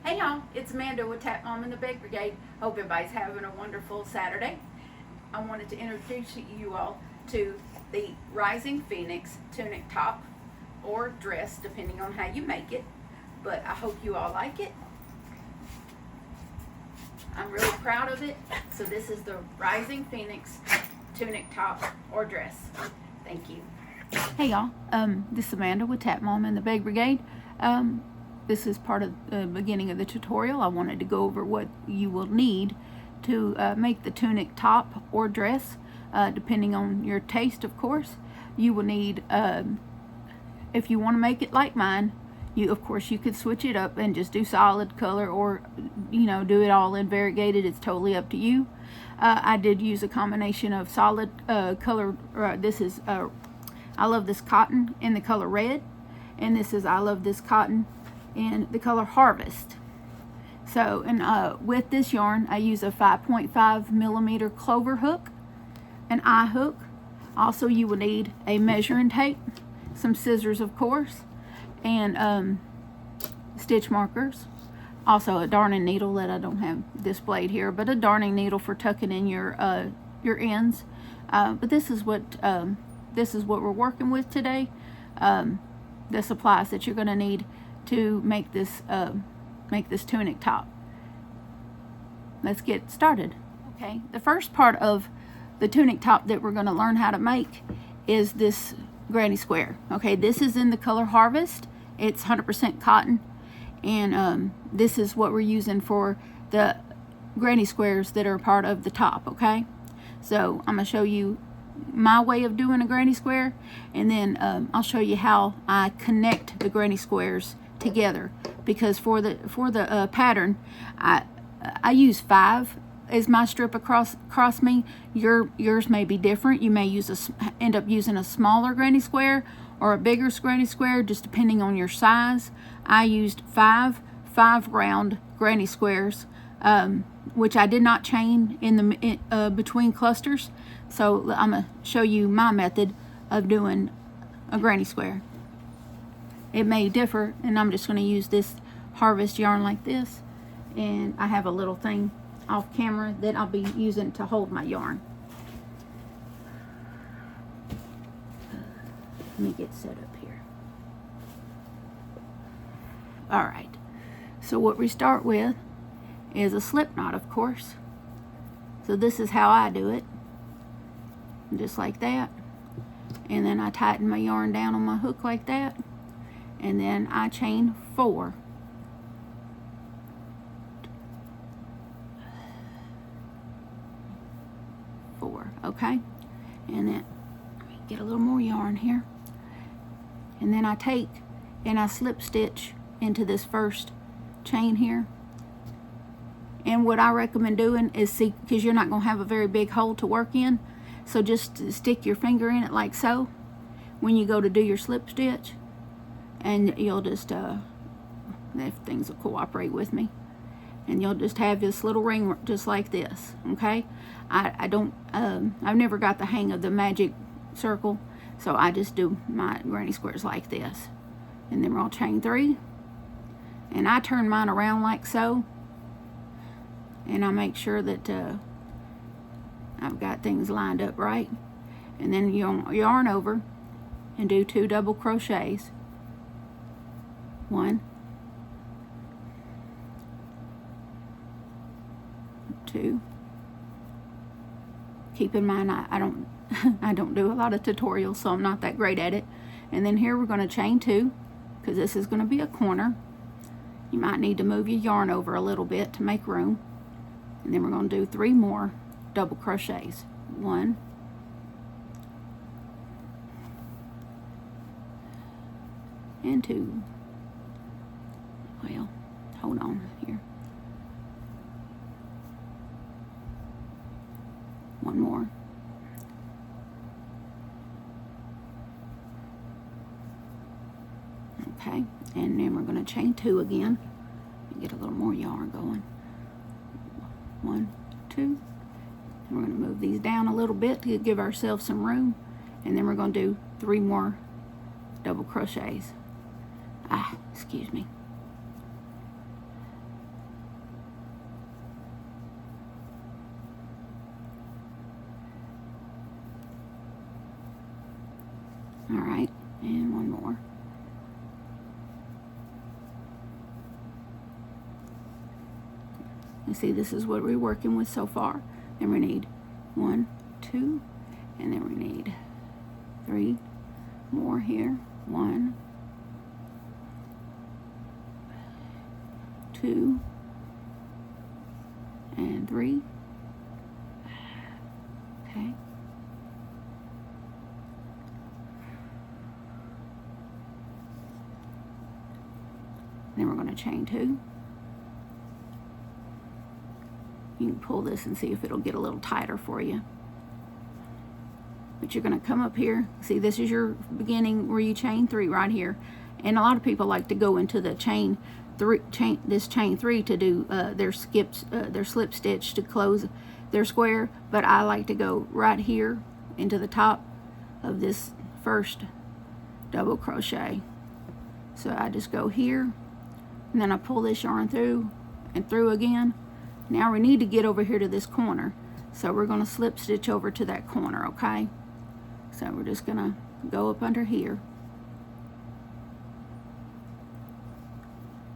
Hey y'all, it's Amanda with Tap Mom and the Bake Brigade. Hope everybody's having a wonderful Saturday. I wanted to introduce you all to the Rising Phoenix tunic top or dress, depending on how you make it. But I hope you all like it. I'm really proud of it. So this is the Rising Phoenix tunic top or dress. Thank you. Hey y'all, this is Amanda with Tap Mom and the Bake Brigade. This is part of the beginning of the tutorial. I wanted to go over what you will need to make the tunic top or dress, depending on your taste, of course. You will need, if you want to make it like mine, of course you could switch it up and just do solid color, or do it all in variegated. It's totally up to you. I did use a combination of solid color. This is I love this cotton in the color red, and this is I love this cotton in the color Harvest. So, and with this yarn, I use a 5.5 millimeter clover hook, an eye hook. Also, you will need a measuring tape, some scissors, of course, and stitch markers. Also, a darning needle that I don't have displayed here, but a darning needle for tucking in your ends. But this is what we're working with today. The supplies that you're going to need to make this tunic top. Let's get started. Okay, the first part of the tunic top that we're going to learn how to make is this granny square. Okay, this is in the color Harvest. It's 100% cotton, and this is what we're using for the granny squares that are part of the top. Okay, so I'm going to show you my way of doing a granny square, and then I'll show you how I connect the granny squares together, because for the pattern I use 5 as my strip across me. Yours may be different. You may end up using a smaller granny square or a bigger granny square, just depending on your size. I used 5 round granny squares, which I did not chain in the between clusters. So I'm gonna show you my method of doing a granny square. It may differ, and I'm just going to use this Harvest yarn like this, and I have a little thing off camera that I'll be using to hold my yarn. Let me get set up here. Alright, so what we start with is a slip knot, of course. So this is how I do it, just like that, and then I tighten my yarn down on my hook like that, and then I chain 4. Okay, and then let me get a little more yarn here, and then I take and I slip stitch into this first chain here. And what I recommend doing is, see, because you're not going to have a very big hole to work in, so just stick your finger in it like so when you go to do your slip stitch, and you'll just if things will cooperate with me, and you'll just have this little ring just like this. Okay, I don't I've never got the hang of the magic circle, so I just do my granny squares like this, and then we'll chain 3, and I turn mine around like so, and I make sure that I've got things lined up right, and then you yarn over and do 2 double crochets. 1, 2. Keep in mind, I don't I don't do a lot of tutorials, so I'm not that great at it. And then here we're going to chain 2, because this is going to be a corner. You might need to move your yarn over a little bit to make room. And then we're going to do 3 more double crochets. 1, and 2. Well, hold on here. 1 more. Okay, and then we're going to chain 2 again and get a little more yarn going. 1, 2. And we're going to move these down a little bit to give ourselves some room, and then we're going to do 3 more double crochets. Excuse me. All right, and one more. You see, this is what we're working with so far. Then we need 1, 2, and then we need 3 more here. 1, 2, and 3. Okay. Then we're going to chain 2. You can pull this and see if it'll get a little tighter for you. But you're going to come up here. See, this is your beginning where you chain 3 right here. And a lot of people like to go into the chain 3 to do their slip stitch to close their square. But I like to go right here into the top of this first double crochet. So I just go here, and then I pull this yarn through and through again. Now we need to get over here to this corner, so we're going to slip stitch over to that corner, okay? So we're just going to go up under here,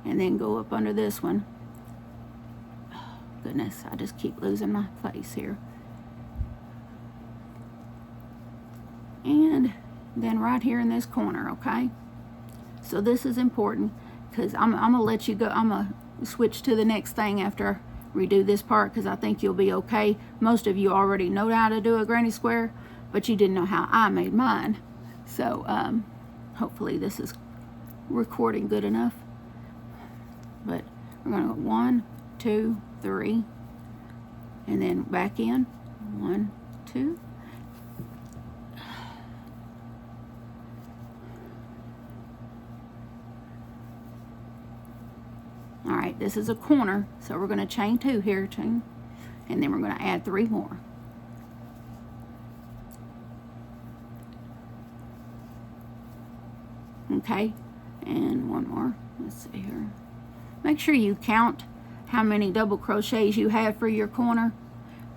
and then go up under this one. Oh, goodness, I just keep losing my place here. And then right here in this corner, okay? So this is important, because I'm going to let you go. I'm going to switch to the next thing after redo this part, because I think you'll be okay. Most of you already know how to do a granny square, but you didn't know how I made mine. So hopefully this is recording good enough. But we're going to go 1, 2, 3, and then back in 1, 2. All right, this is a corner, so we're going to chain 2 here, chain, and then we're going to add 3 more. Okay, and one more. Let's see here. Make sure you count how many double crochets you have for your corner,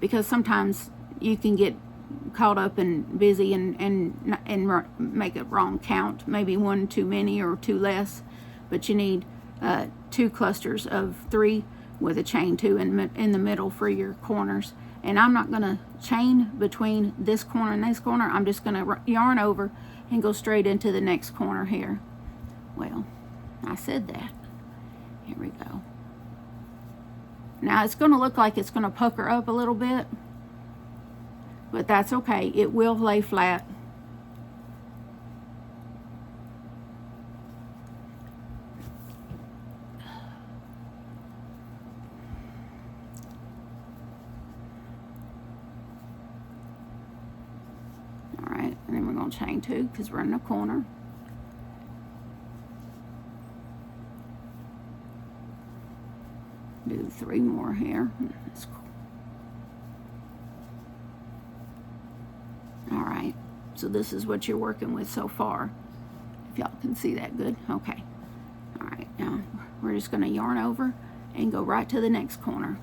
because sometimes you can get caught up and busy and make a wrong count, maybe 1 too many or 2 less, but you need 2 clusters of 3 with a chain 2 in the middle for your corners. And I'm not going to chain between this corner and this corner. I'm just going to yarn over and go straight into the next corner here. Well, I said that. Here we go. Now it's going to look like it's going to pucker up a little bit, but that's okay. It will lay flat. Alright, and then we're going to chain 2 because we're in the corner. Do 3 more here. That's cool. Alright, so this is what you're working with so far. If y'all can see that good. Okay. Alright, now we're just going to yarn over and go right to the next corner.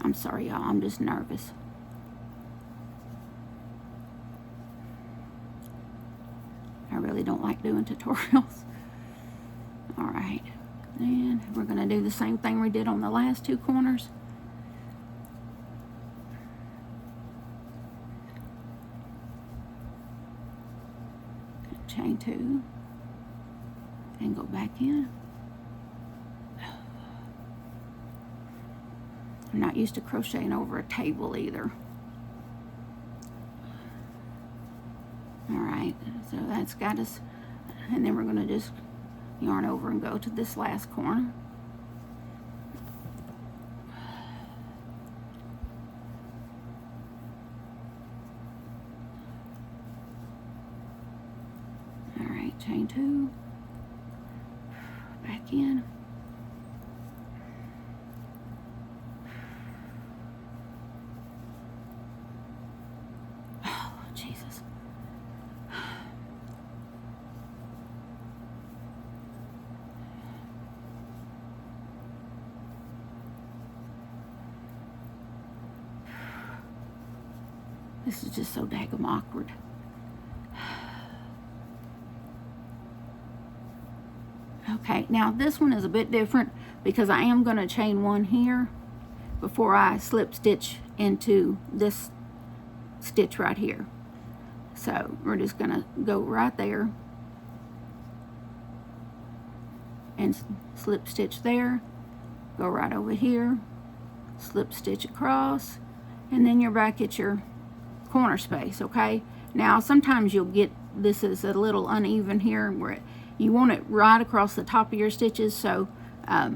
I'm sorry, y'all. I'm just nervous. I really don't like doing tutorials. Alright, and we're going to do the same thing we did on the last 2 corners. Chain 2 and go back in. I'm not used to crocheting over a table either. Alright, so that's got us, and then we're going to just yarn over and go to this last corner. Alright, chain 2, back in. Oh, Jesus. This is just so daggum awkward. Okay, now this one is a bit different because I am going to chain one here before I slip stitch into this stitch right here. So we're just going to go right there and slip stitch there, go right over here, slip stitch across, and then you're back at your corner space. Okay, now sometimes you'll get this is a little uneven here where you want it right across the top of your stitches, so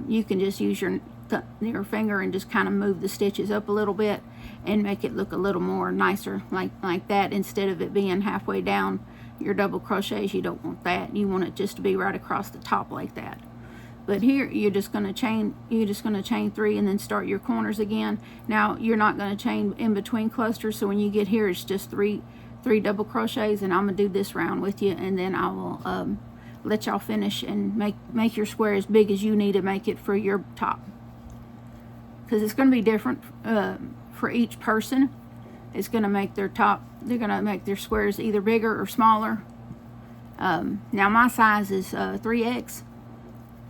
you can just use your finger and just kind of move the stitches up a little bit and make it look a little more nicer like that, instead of it being halfway down your double crochets. You don't want that. You want it just to be right across the top like that. But here you're just going to chain 3 and then start your corners again. Now you're not going to chain in between clusters, so when you get here it's just three double crochets, and I'm going to do this round with you, and then I will let y'all finish and make your square as big as you need to make it for your top, because it's going to be different for each person. It's going to make their top, they're going to make their squares either bigger or smaller. Now my size is 3X,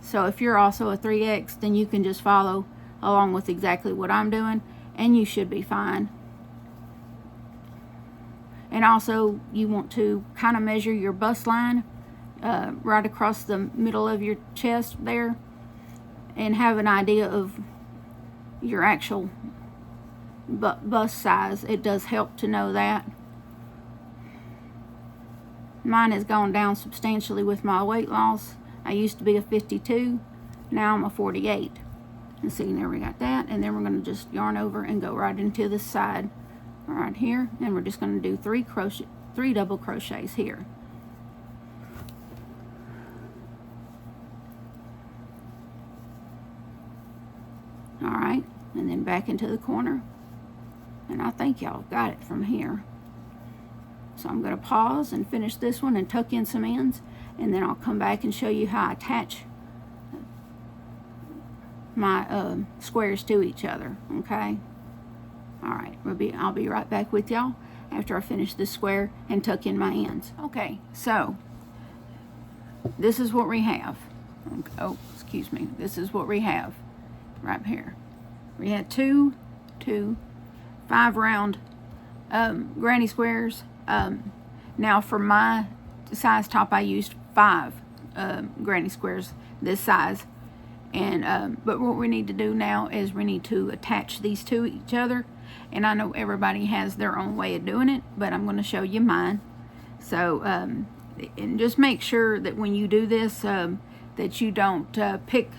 so if you're also a 3X, then you can just follow along with exactly what I'm doing and you should be fine. And also you want to kind of measure your bust line right across the middle of your chest there, and have an idea of your actual bust size. It does help to know that. Mine has gone down substantially with my weight loss. I used to be a 52, now I'm a 48. And see, there we got that, and then we're going to just yarn over and go right into the side right here, and we're just going to do 3 double crochets here. Alright, and then back into the corner, and I think y'all got it from here. So I'm going to pause and finish this one and tuck in some ends, and then I'll come back and show you how I attach my squares to each other. Okay, alright, I'll be right back with y'all after I finish this square and tuck in my ends. Okay, so this is what we have. Oh, excuse me, this is what we have right here. We had 5 round granny squares. Now for my size top I used 5 granny squares this size, and but what we need to do now is we need to attach these to each other, and I know everybody has their own way of doing it, but I'm going to show you mine. So and just make sure that when you do this that you don't pick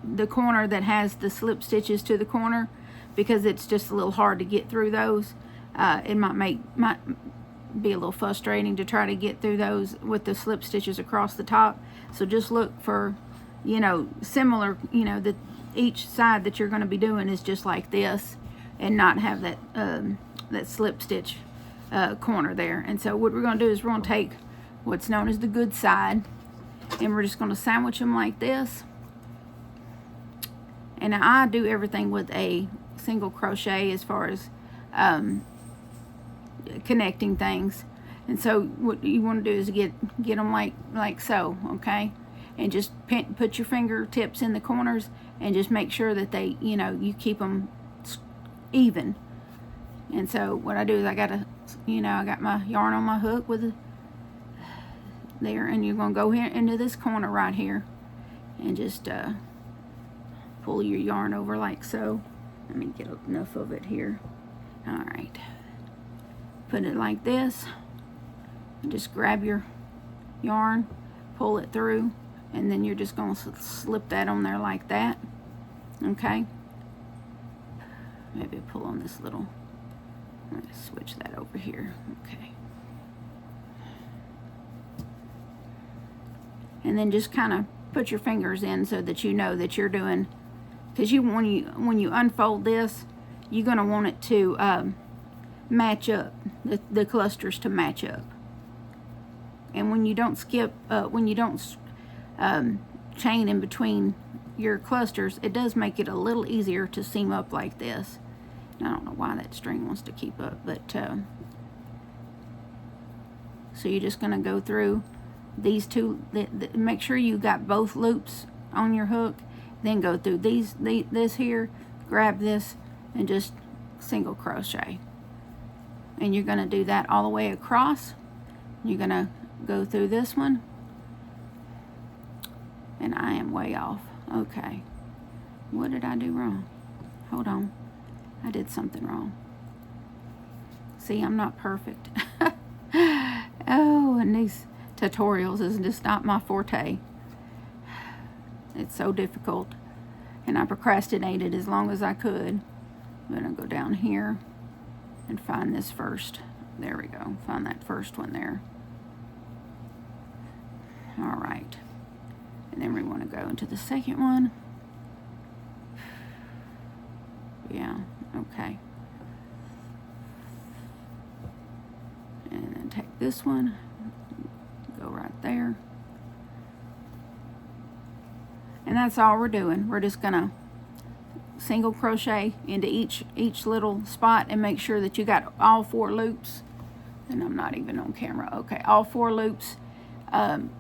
the corner that has the slip stitches to the corner, because it's just a little hard to get through those. It might be a little frustrating to try to get through those with the slip stitches across the top. So just look for, you know, similar, you know, that each side that you're going to be doing is just like this, and not have that that slip stitch corner there. And so what we're going to do is we're going to take what's known as the good side, and we're just going to sandwich them like this. And I do everything with a single crochet as far as connecting things. And so what you want to do is get them like so, okay? And just put your fingertips in the corners and just make sure that they, you know, you keep them even. And so what I do is I got my yarn on my hook with there, and you're going to go here into this corner right here and just pull your yarn over like so. Let me get enough of it here. Alright, put it like this, and just grab your yarn, pull it through, and then you're just going to slip that on there like that. Okay, maybe pull on this little, let's switch that over here. Okay, and then just kind of put your fingers in so that you know that you're doing, because when you unfold this, you're going to want it to match up, the clusters to match up. And when you don't skip, when you don't chain in between your clusters, it does make it a little easier to seam up like this. I don't know why that string wants to keep up, but So you're just going to go through these two, make sure you got both loops on your hook, then go through this here, grab this, and just single crochet. And you're going to do that all the way across. You're going to go through this one, and I am way off. Okay, what did I do wrong? Hold on, I did something wrong. See, I'm not perfect. Oh, and these tutorials is just not my forte. It's so difficult, and I procrastinated as long as I could. I'm gonna go down here and find this first. There we go, find that first one there. All right, and then we want to go into the second one. Yeah, okay. And then take this one, go right there. And that's all we're doing. We're just gonna single crochet into each little spot and make sure that you got all 4 loops. And I'm not even on camera. Okay, all 4 loops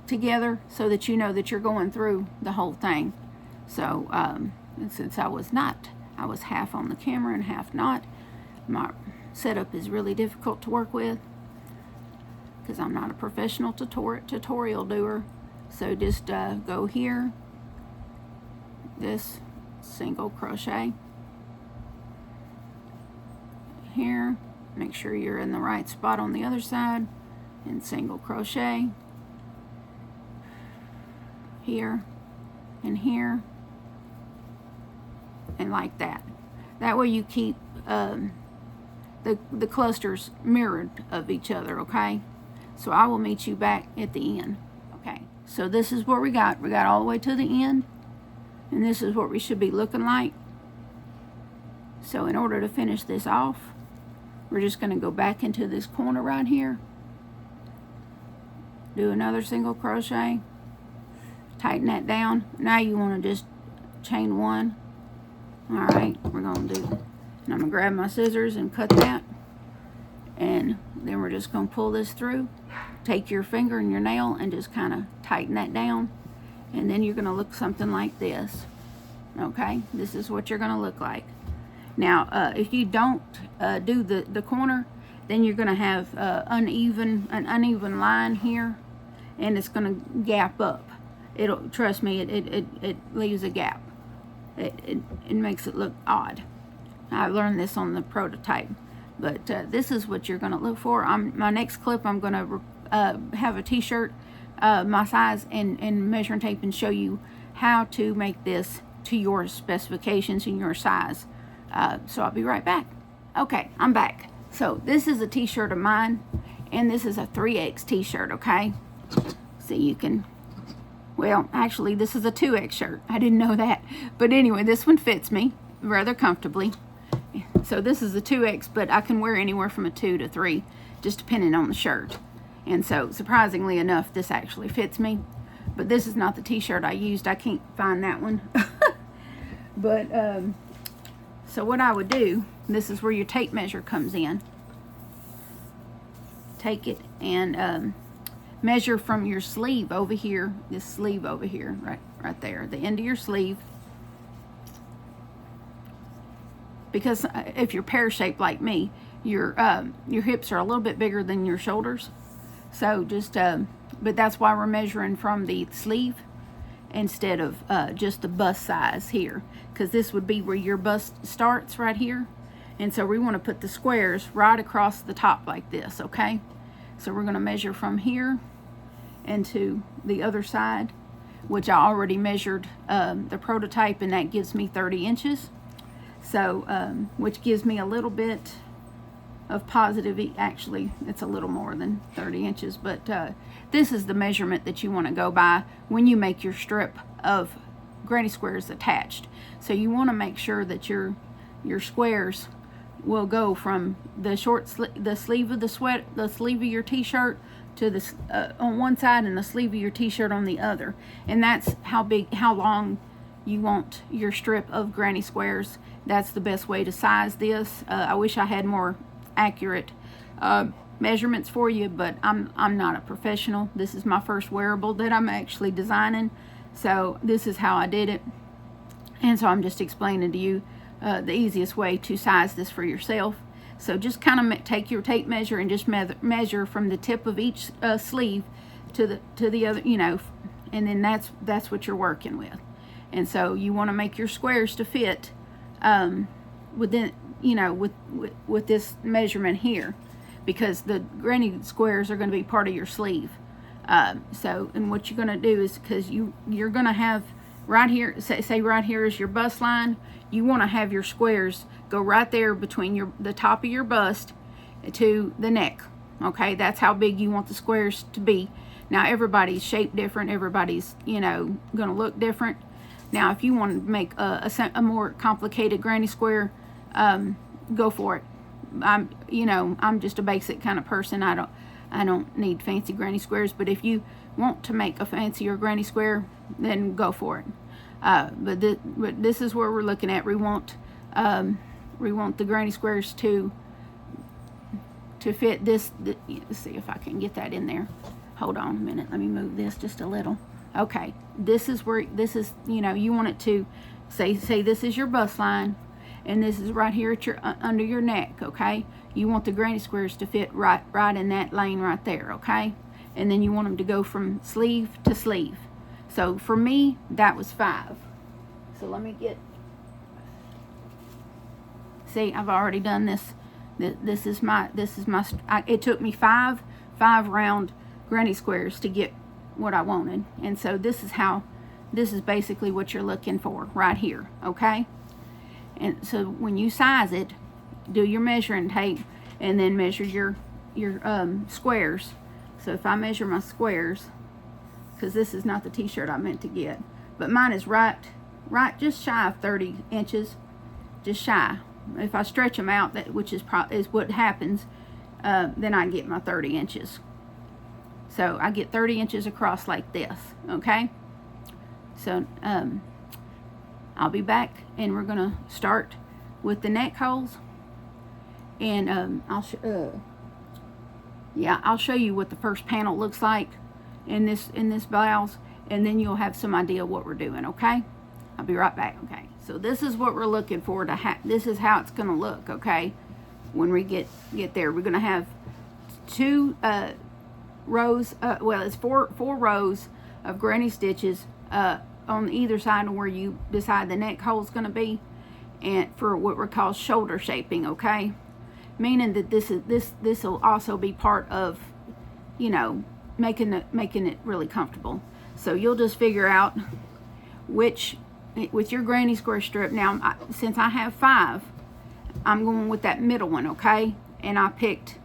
together, so that you know that you're going through the whole thing. So and since I was half on the camera and half not, my setup is really difficult to work with because I'm not a professional tutorial doer. So just go here, this single crochet here, make sure you're in the right spot on the other side, and single crochet here and here, and like that. That way you keep the clusters mirrored of each other. Okay, so I will meet you back at the end. Okay, so this is what we got all the way to the end, and this is what we should be looking like. So in order to finish this off, we're just going to go back into this corner right here, do another single crochet, tighten that down. Now you want to just chain 1. All right, we're going to do, and I'm going to grab my scissors and cut that, and then we're just going to pull this through. Take your finger and your nail and just kind of tighten that down, and then you're going to look something like this. Okay, this is what you're going to look like. Now if you don't do the corner, then you're going to have an uneven line here, and it's going to gap up. It'll, trust me, it leaves a gap. It makes it look odd. I learned this on the prototype, but this is what you're going to look for. My next clip, I'm going to have a t-shirt my size and measuring tape, and show you how to make this to your specifications and your size. So I'll be right back. Okay, I'm back. So this is a t-shirt of mine, and this is a 3X t-shirt. Okay, so you can, well, actually this is a 2X shirt. I didn't know that, but anyway, this one fits me rather comfortably. So this is a 2X, but I can wear anywhere from a 2 to 3, just depending on the shirt. And so surprisingly enough, this actually fits me. But this is not the t-shirt I used. I can't find that one. But so what I would do, this is where your tape measure comes in. Take it and measure from your sleeve over here, this sleeve over here, right there, the end of your sleeve. Because if you're pear-shaped like me, your hips are a little bit bigger than your shoulders. So just, but that's why we're measuring from the sleeve instead of just the bust size here, because this would be where your bust starts right here. And so we want to put the squares right across the top like this. Okay, so we're going to measure from here into the other side, which I already measured the prototype, and that gives me 30 inches. So which gives me a little bit of positive, actually it's a little more than 30 inches, but this is the measurement that you want to go by when you make your strip of granny squares attached. So you want to make sure that your squares will go from the the sleeve of the sleeve of your t-shirt to the on one side, and the sleeve of your t-shirt on the other. And that's how long you want your strip of granny squares. That's the best way to size this. I wish I had more accurate measurements for you, but I'm not a professional. This is my first wearable that I'm actually designing, so this is how I did it. And so I'm just explaining to you the easiest way to size this for yourself. So just kind of take your tape measure and just measure from the tip of each sleeve to the other, you know, and then that's what you're working with. And so you want to make your squares to fit within, you know, with this measurement here, because the granny squares are going to be part of your sleeve. So, and what you're going to do is, because you're going to have right here, say right here is your bust line, you want to have your squares go right there between the top of your bust to the neck. Okay, that's how big you want the squares to be. Now everybody's shaped different, everybody's, you know, going to look different. Now if you want to make a more complicated granny square, go for it. I'm just a basic kind of person. I don't need fancy granny squares, but if you want to make a fancier granny square, then go for it. But this is where we're looking at. We want the granny squares to fit this. Let's see if I can get that in there. Hold on a minute. Let me move this just a little. Okay, this is where you know, you want it to say this is your bust line, and this is right here at your under your neck. Okay, you want the granny squares to fit right in that lane right there. Okay, and then you want them to go from sleeve to sleeve. So for me, that was 5. So let me get. See, I've already done this. This is my. It took me five round granny squares to get what I wanted, and so this is basically what you're looking for right here. Okay, and so when you size it, do your measuring tape and then measure your squares. So if I measure my squares, because this is not the t-shirt I meant to get, but mine is right just shy of 30 inches, just shy. If I stretch them out, which is what happens, then I get my 30 inches. So I get 30 inches across like this. Okay, so I'll be back, and we're gonna start with the neck holes, and I'll show you what the first panel looks like in this blouse, and then you'll have some idea what we're doing. Okay, I'll be right back. Okay, so this is what we're looking for to have. This is how it's gonna look. Okay, when we get there, we're gonna have 2 rows. Well, it's four rows of granny stitches on either side of where you decide the neck hole is going to be, and for what we call shoulder shaping. Okay, meaning that this will also be part of, you know, making it really comfortable. So you'll just figure out which, with your granny square strip. Now since I have 5, I'm going with that middle one. Okay, and I picked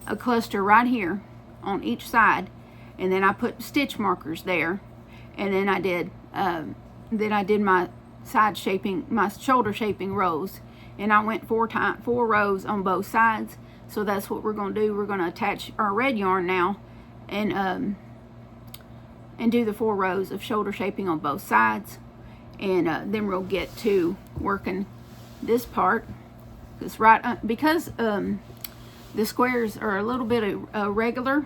a cluster right here on each side, and then I put stitch markers there, and then I did my side shaping, my shoulder shaping rows, and I went 4 rows on both sides. So that's what we're going to do. We're going to attach our red yarn now, and do the 4 rows of shoulder shaping on both sides, and then we'll get to working this part. Because the squares are a little bit irregular,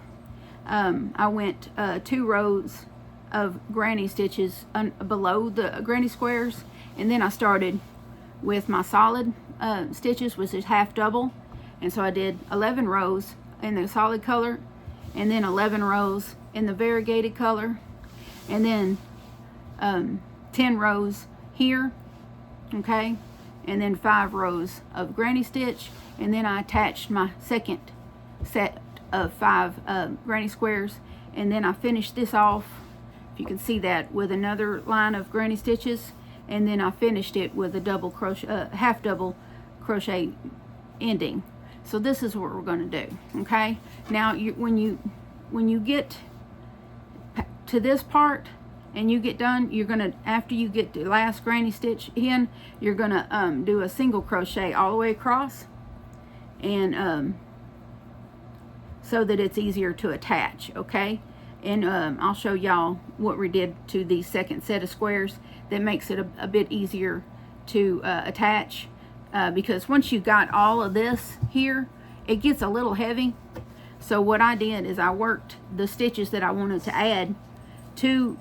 I went 2 rows of granny stitches below the granny squares, and then I started with my solid stitches, which is half double, and so I did 11 rows in the solid color, and then 11 rows in the variegated color, and then 10 rows here. Okay, and then 5 rows of granny stitch, and then I attached my second set of 5 granny squares, and then I finished this off, if you can see that, with another line of granny stitches, and then I finished it with a double crochet, half double crochet ending. So this is what we're going to do. Okay, now when you get to this part and you get done, you're gonna, after you get the last granny stitch in, you're gonna do a single crochet all the way across, and so that it's easier to attach. Okay, and I'll show y'all what we did to the second set of squares that makes it a bit easier to attach, because once you got all of this here it gets a little heavy. So what I did is I worked the stitches that I wanted to add to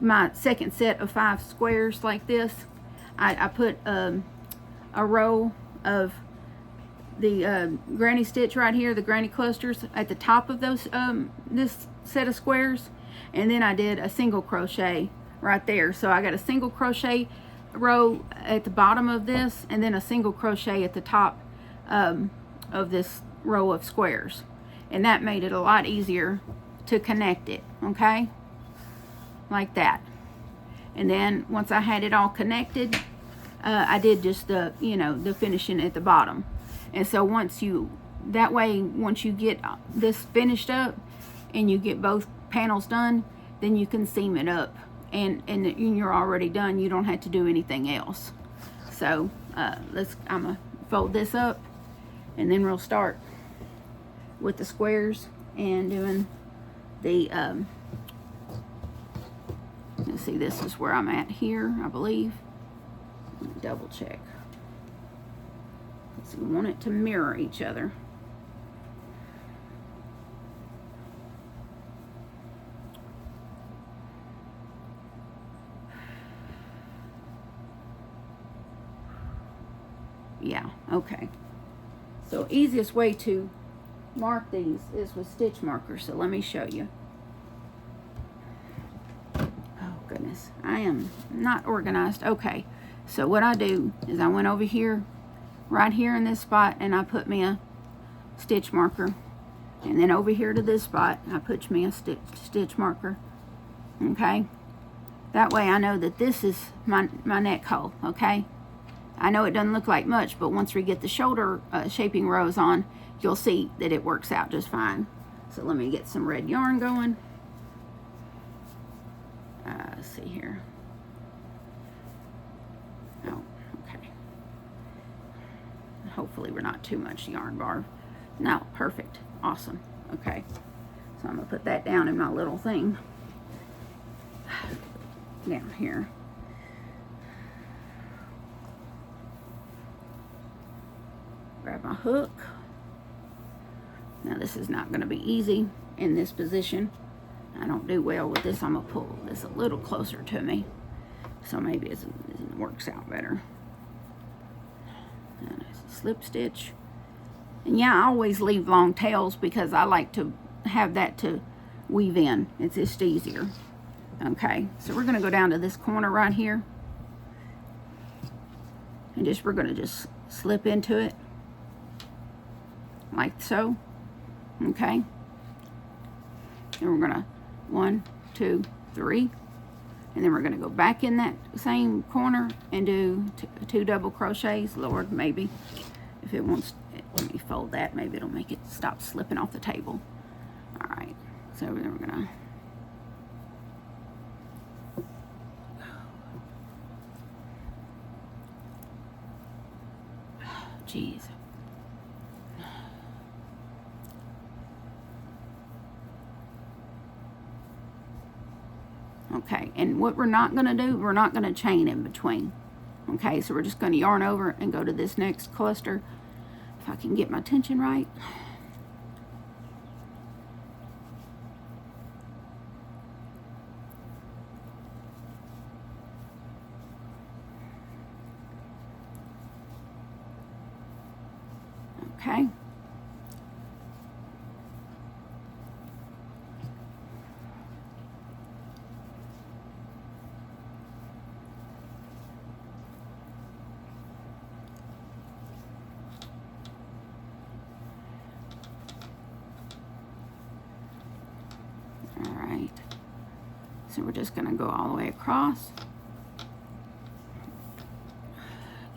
my second set of 5 squares like this. I put a row of the granny stitch right here, the granny clusters at the top of those this set of squares, and then I did a single crochet right there. So I got a single crochet row at the bottom of this, and then a single crochet at the top of this row of squares, and that made it a lot easier to connect it, okay, like that. And then once I had it all connected, I did just the, you know, the finishing at the bottom. And so once you get this finished up and you get both panels done, then you can seam it up, and you're already done. You don't have to do anything else. So I'm gonna fold this up, and then we'll start with the squares and doing the let's see, this is where I'm at here, I believe. Let me double check. So we want it to mirror each other. Yeah, okay. So easiest way to mark these is with stitch markers. So let me show you. Oh goodness, I am not organized. Okay, so what I do is I went over here, right here in this spot, and I put me a stitch marker, and then over here to this spot I put me a stitch marker. Okay, that way I know that this is my neck hole. Okay, I know it doesn't look like much, but once we get the shoulder shaping rows on, you'll see that it works out just fine. So let me get some red yarn going. Let's see here. Oh, okay. Hopefully we're not too much yarn barb. No, perfect. Awesome. Okay. So I'm going to put that down in my little thing. Down here. Grab my hook. Now this is not going to be easy in this position. I don't do well with this. I'm going to pull this a little closer to me, so maybe it works out better. And a slip stitch. And yeah, I always leave long tails because I like to have that to weave in. It's just easier. Okay, so we're going to go down to this corner right here, and we're going to just slip into it like so. Okay, and we're gonna 1, 2, 3, and then we're gonna go back in that same corner and do two double crochets. Lord, maybe if it wants, let me fold that, maybe it'll make it stop slipping off the table. All right, so then we're gonna geez. Okay, and what we're not going to do, we're not going to chain in between. Okay, so we're just going to yarn over and go to this next cluster. If I can get my tension right. Okay. So we're just going to go all the way across.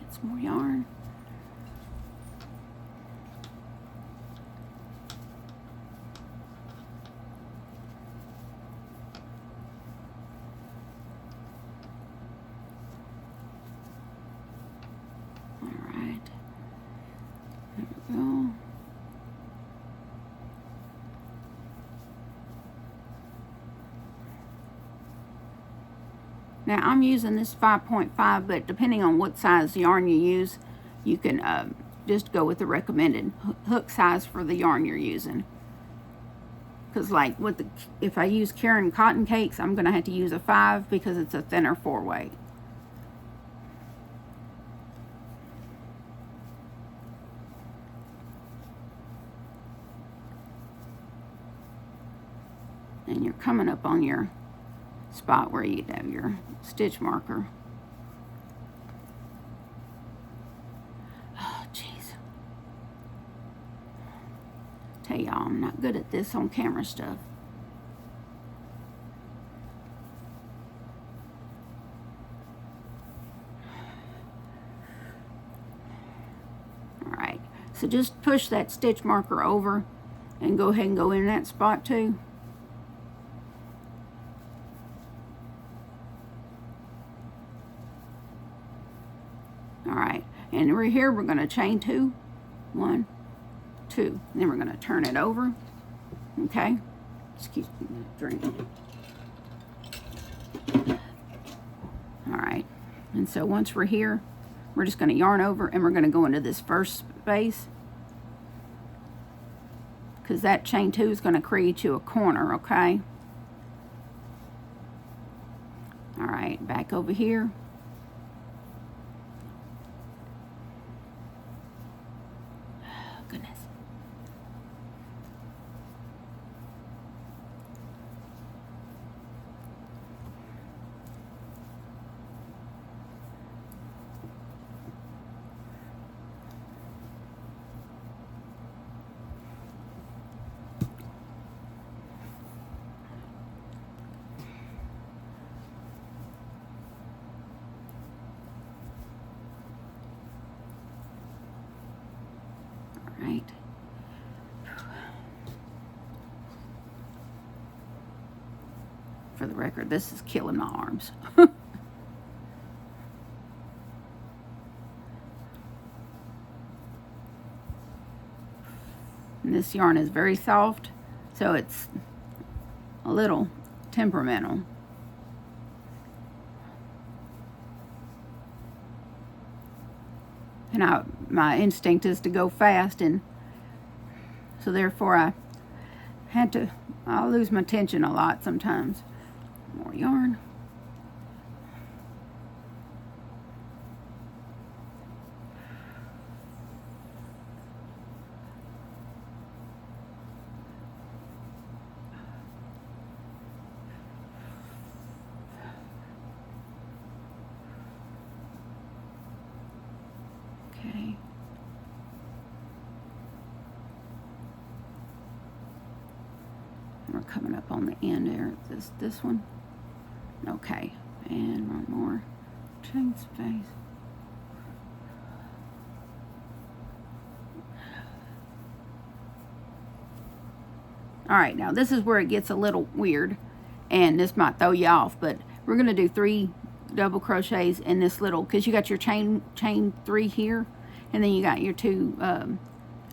Get some more yarn. All right. There we go. Now I'm using this 5.5, but depending on what size yarn you use, you can just go with the recommended hook size for the yarn you're using. Because like if I use Karen cotton cakes, I'm going to have to use a 5 because it's a thinner 4-weight. And you're coming up on your spot where you have your stitch marker. Oh, jeez. Tell y'all, I'm not good at this on camera stuff. Alright, so just push that stitch marker over and go ahead and go in that spot too. Alright, and we're here, we're going to chain 2. 1, 2. And then we're going to turn it over. Okay? Excuse me, drink. Alright, and so once we're here, we're just going to yarn over and we're going to go into this first space. Because that chain 2 is going to create you a corner, okay? Alright, back over here. Goodness. Right. For the record, this is killing my arms. And this yarn is very soft, so it's a little temperamental. And my instinct is to go fast, and so therefore I'll lose my tension a lot sometimes. More yarn. Okay. We're coming up on the end there. This one. Okay, and one more. Chain space. Alright, now this is where it gets a little weird, and this might throw you off, but we're going to do 3 double crochets in this little, because you got your chain 3 here, and then you got your 2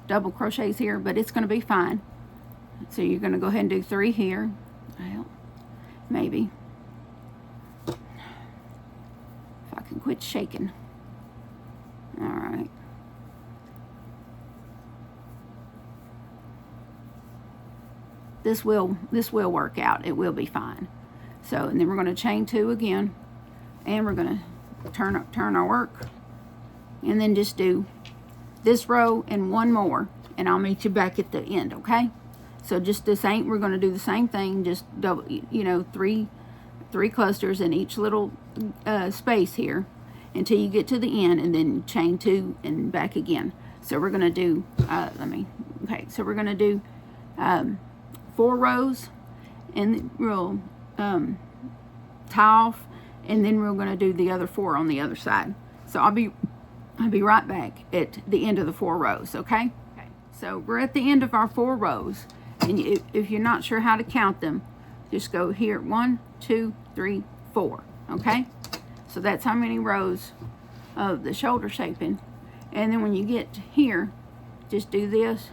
double crochets here, but it's going to be fine. So you're going to go ahead and do 3 here. Well, maybe. If I can quit shaking. Alright. This will work out. It will be fine. So, and then we're going to chain 2 again, and we're going to turn our work, and then just do this row and 1 more, and I'll meet you back at the end, okay? So just the same, we're going to do the same thing, just double, you know, three clusters in each little space here until you get to the end, and then chain 2 and back again. So we're going to do, so we're going to do 4 rows, and we'll tie off, and then we're going to do the other 4 on the other side. So I'll be right back at the end of the 4 rows, okay? Okay. So we're at the end of our 4 rows, and if you're not sure how to count them, just go here, 1, 2, 3, 4, okay? So that's how many rows of the shoulder shaping. And then when you get here, just do this.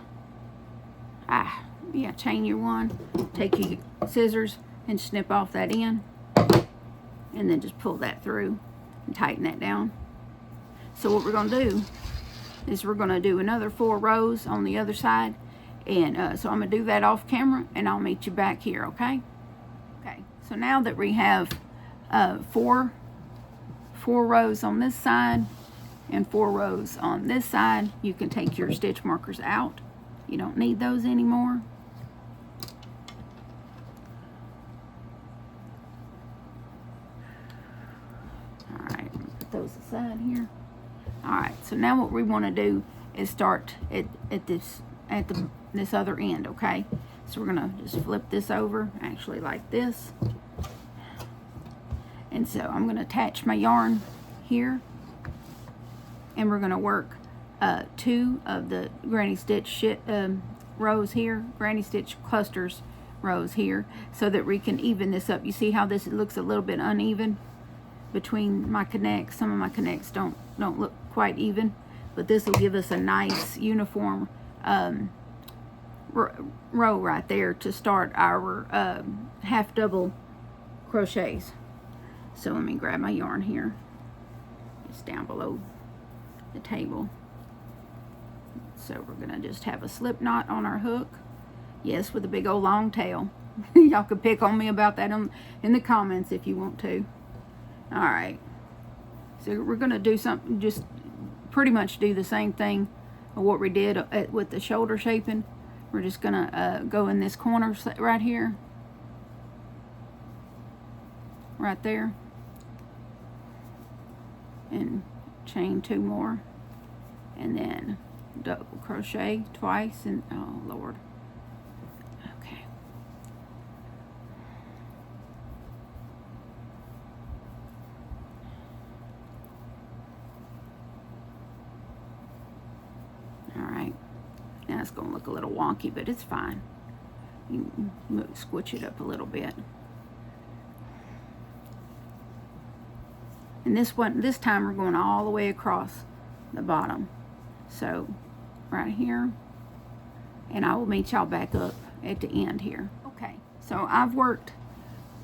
Chain your 1, take your scissors and snip off that end, and then just pull that through and tighten that down. So what we're going to do is we're going to do another 4 rows on the other side. And so I'm going to do that off camera, and I'll meet you back here, okay? Okay, so now that we have 4 rows on this side and 4 rows on this side, you can take your stitch markers out. You don't need those anymore. All right, put those aside here. All right, so now what we want to do is start at this other end, okay? So we're gonna just flip this over, actually like this. And so I'm gonna attach my yarn here, and we're gonna work 2 of the granny stitch rows here, granny stitch clusters rows here, so that we can even this up. You see how this looks a little bit uneven between my connects? Some of my connects don't look quite even, but this will give us a nice uniform row right there to start our half double crochets. So let me grab my yarn here. It's down below the table. So we're gonna just have a slip knot on our hook. Yes, with a big old long tail. Y'all can pick on me about that in the comments if you want to. All right. So we're gonna do something, just pretty much do the same thing of what we did with the shoulder shaping. We're just gonna go in this corner right here, right there, and chain 2 more, and then double crochet twice, and oh Lord, okay. All right. Now it's going to look a little wonky, but it's fine. You can squitch it up a little bit. And this time we're going all the way across the bottom. So right here, and I will meet y'all back up at the end here. Okay, so I've worked,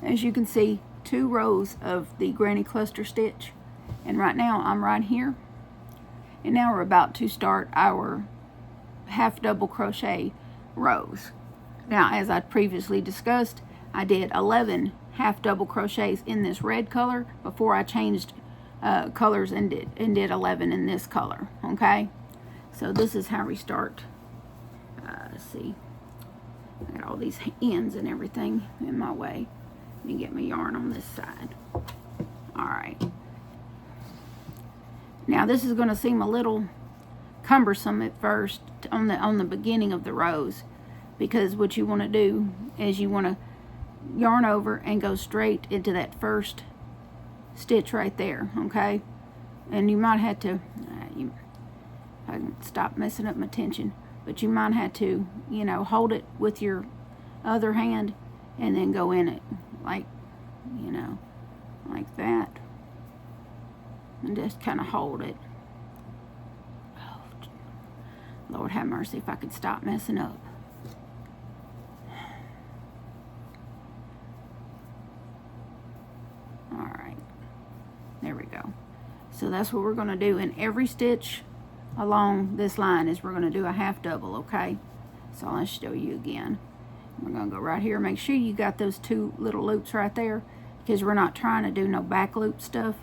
as you can see, 2 rows of the granny cluster stitch, and right now I'm right here, and now we're about to start our half double crochet rows. Now, as I previously discussed, I did 11 half double crochets in this red color before I changed colors and did 11 in this color. Okay, so this is how we start. Let's see, I got all these ends and everything in my way. Let me get my yarn on this side. All right, now this is going to seem a little cumbersome at first on the beginning of the rows, because what you want to do is you want to yarn over and go straight into that first stitch right there, okay? And you might have to I can stop messing up my tension, but you might have to, you know, hold it with your other hand and then go in it, like, you know, like that, and just kind of hold it. Lord have mercy if I could stop messing up. All right, there we go. So that's what we're going to do in every stitch along this line, is we're going to do a half double, okay? So I'll show you again. We're going to go right here. Make sure you got those 2 little loops right there, because we're not trying to do no back loop stuff.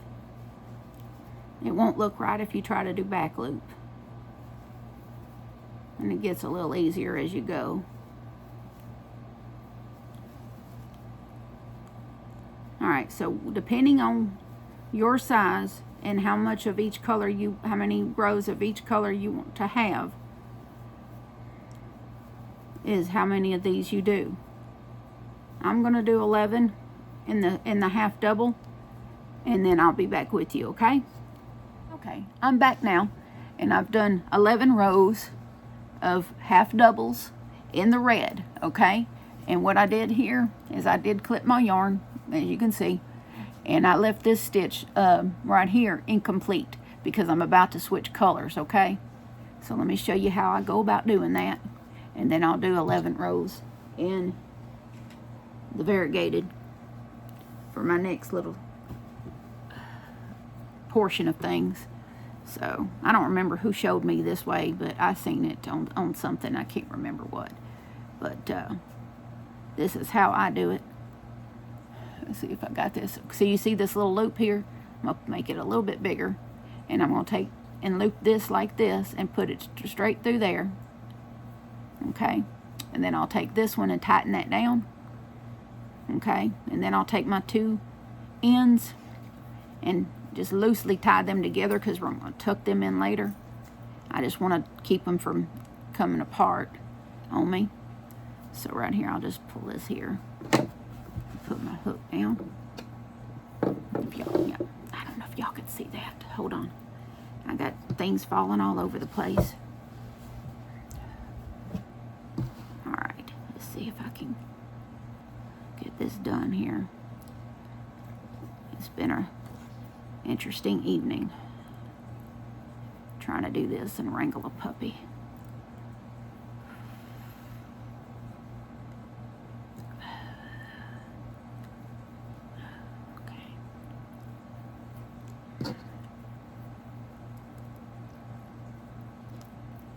It won't look right if you try to do back loop. And it gets a little easier as you go. All right, so depending on your size and how much of each color how many rows of each color you want to have, is how many of these you do. I'm gonna do 11 in the half double, and then I'll be back with you, okay? Okay, I'm back now, and I've done 11 rows of half doubles in the red, okay? And what I did here is I did clip my yarn, as you can see, and I left this stitch right here incomplete because I'm about to switch colors, okay? So let me show you how I go about doing that, and then I'll do 11 rows in the variegated for my next little portion of things. So I don't remember who showed me this way, but I seen it on something. I can't remember what. But this is how I do it. Let's see if I got this. So you see this little loop here? I'm going to make it a little bit bigger. And I'm going to take and loop this like this and put it straight through there. Okay. And then I'll take this one and tighten that down. Okay. And then I'll take my two ends and just loosely tie them together because we're going to tuck them in later. I just want to keep them from coming apart on me. So right here, I'll just pull this here. Put my hook down. If y'all, yeah, I don't know if y'all can see that. Hold on. I got things falling all over the place. All right, let's see if I can get this done here. It's been a interesting evening trying to do this and wrangle a puppy.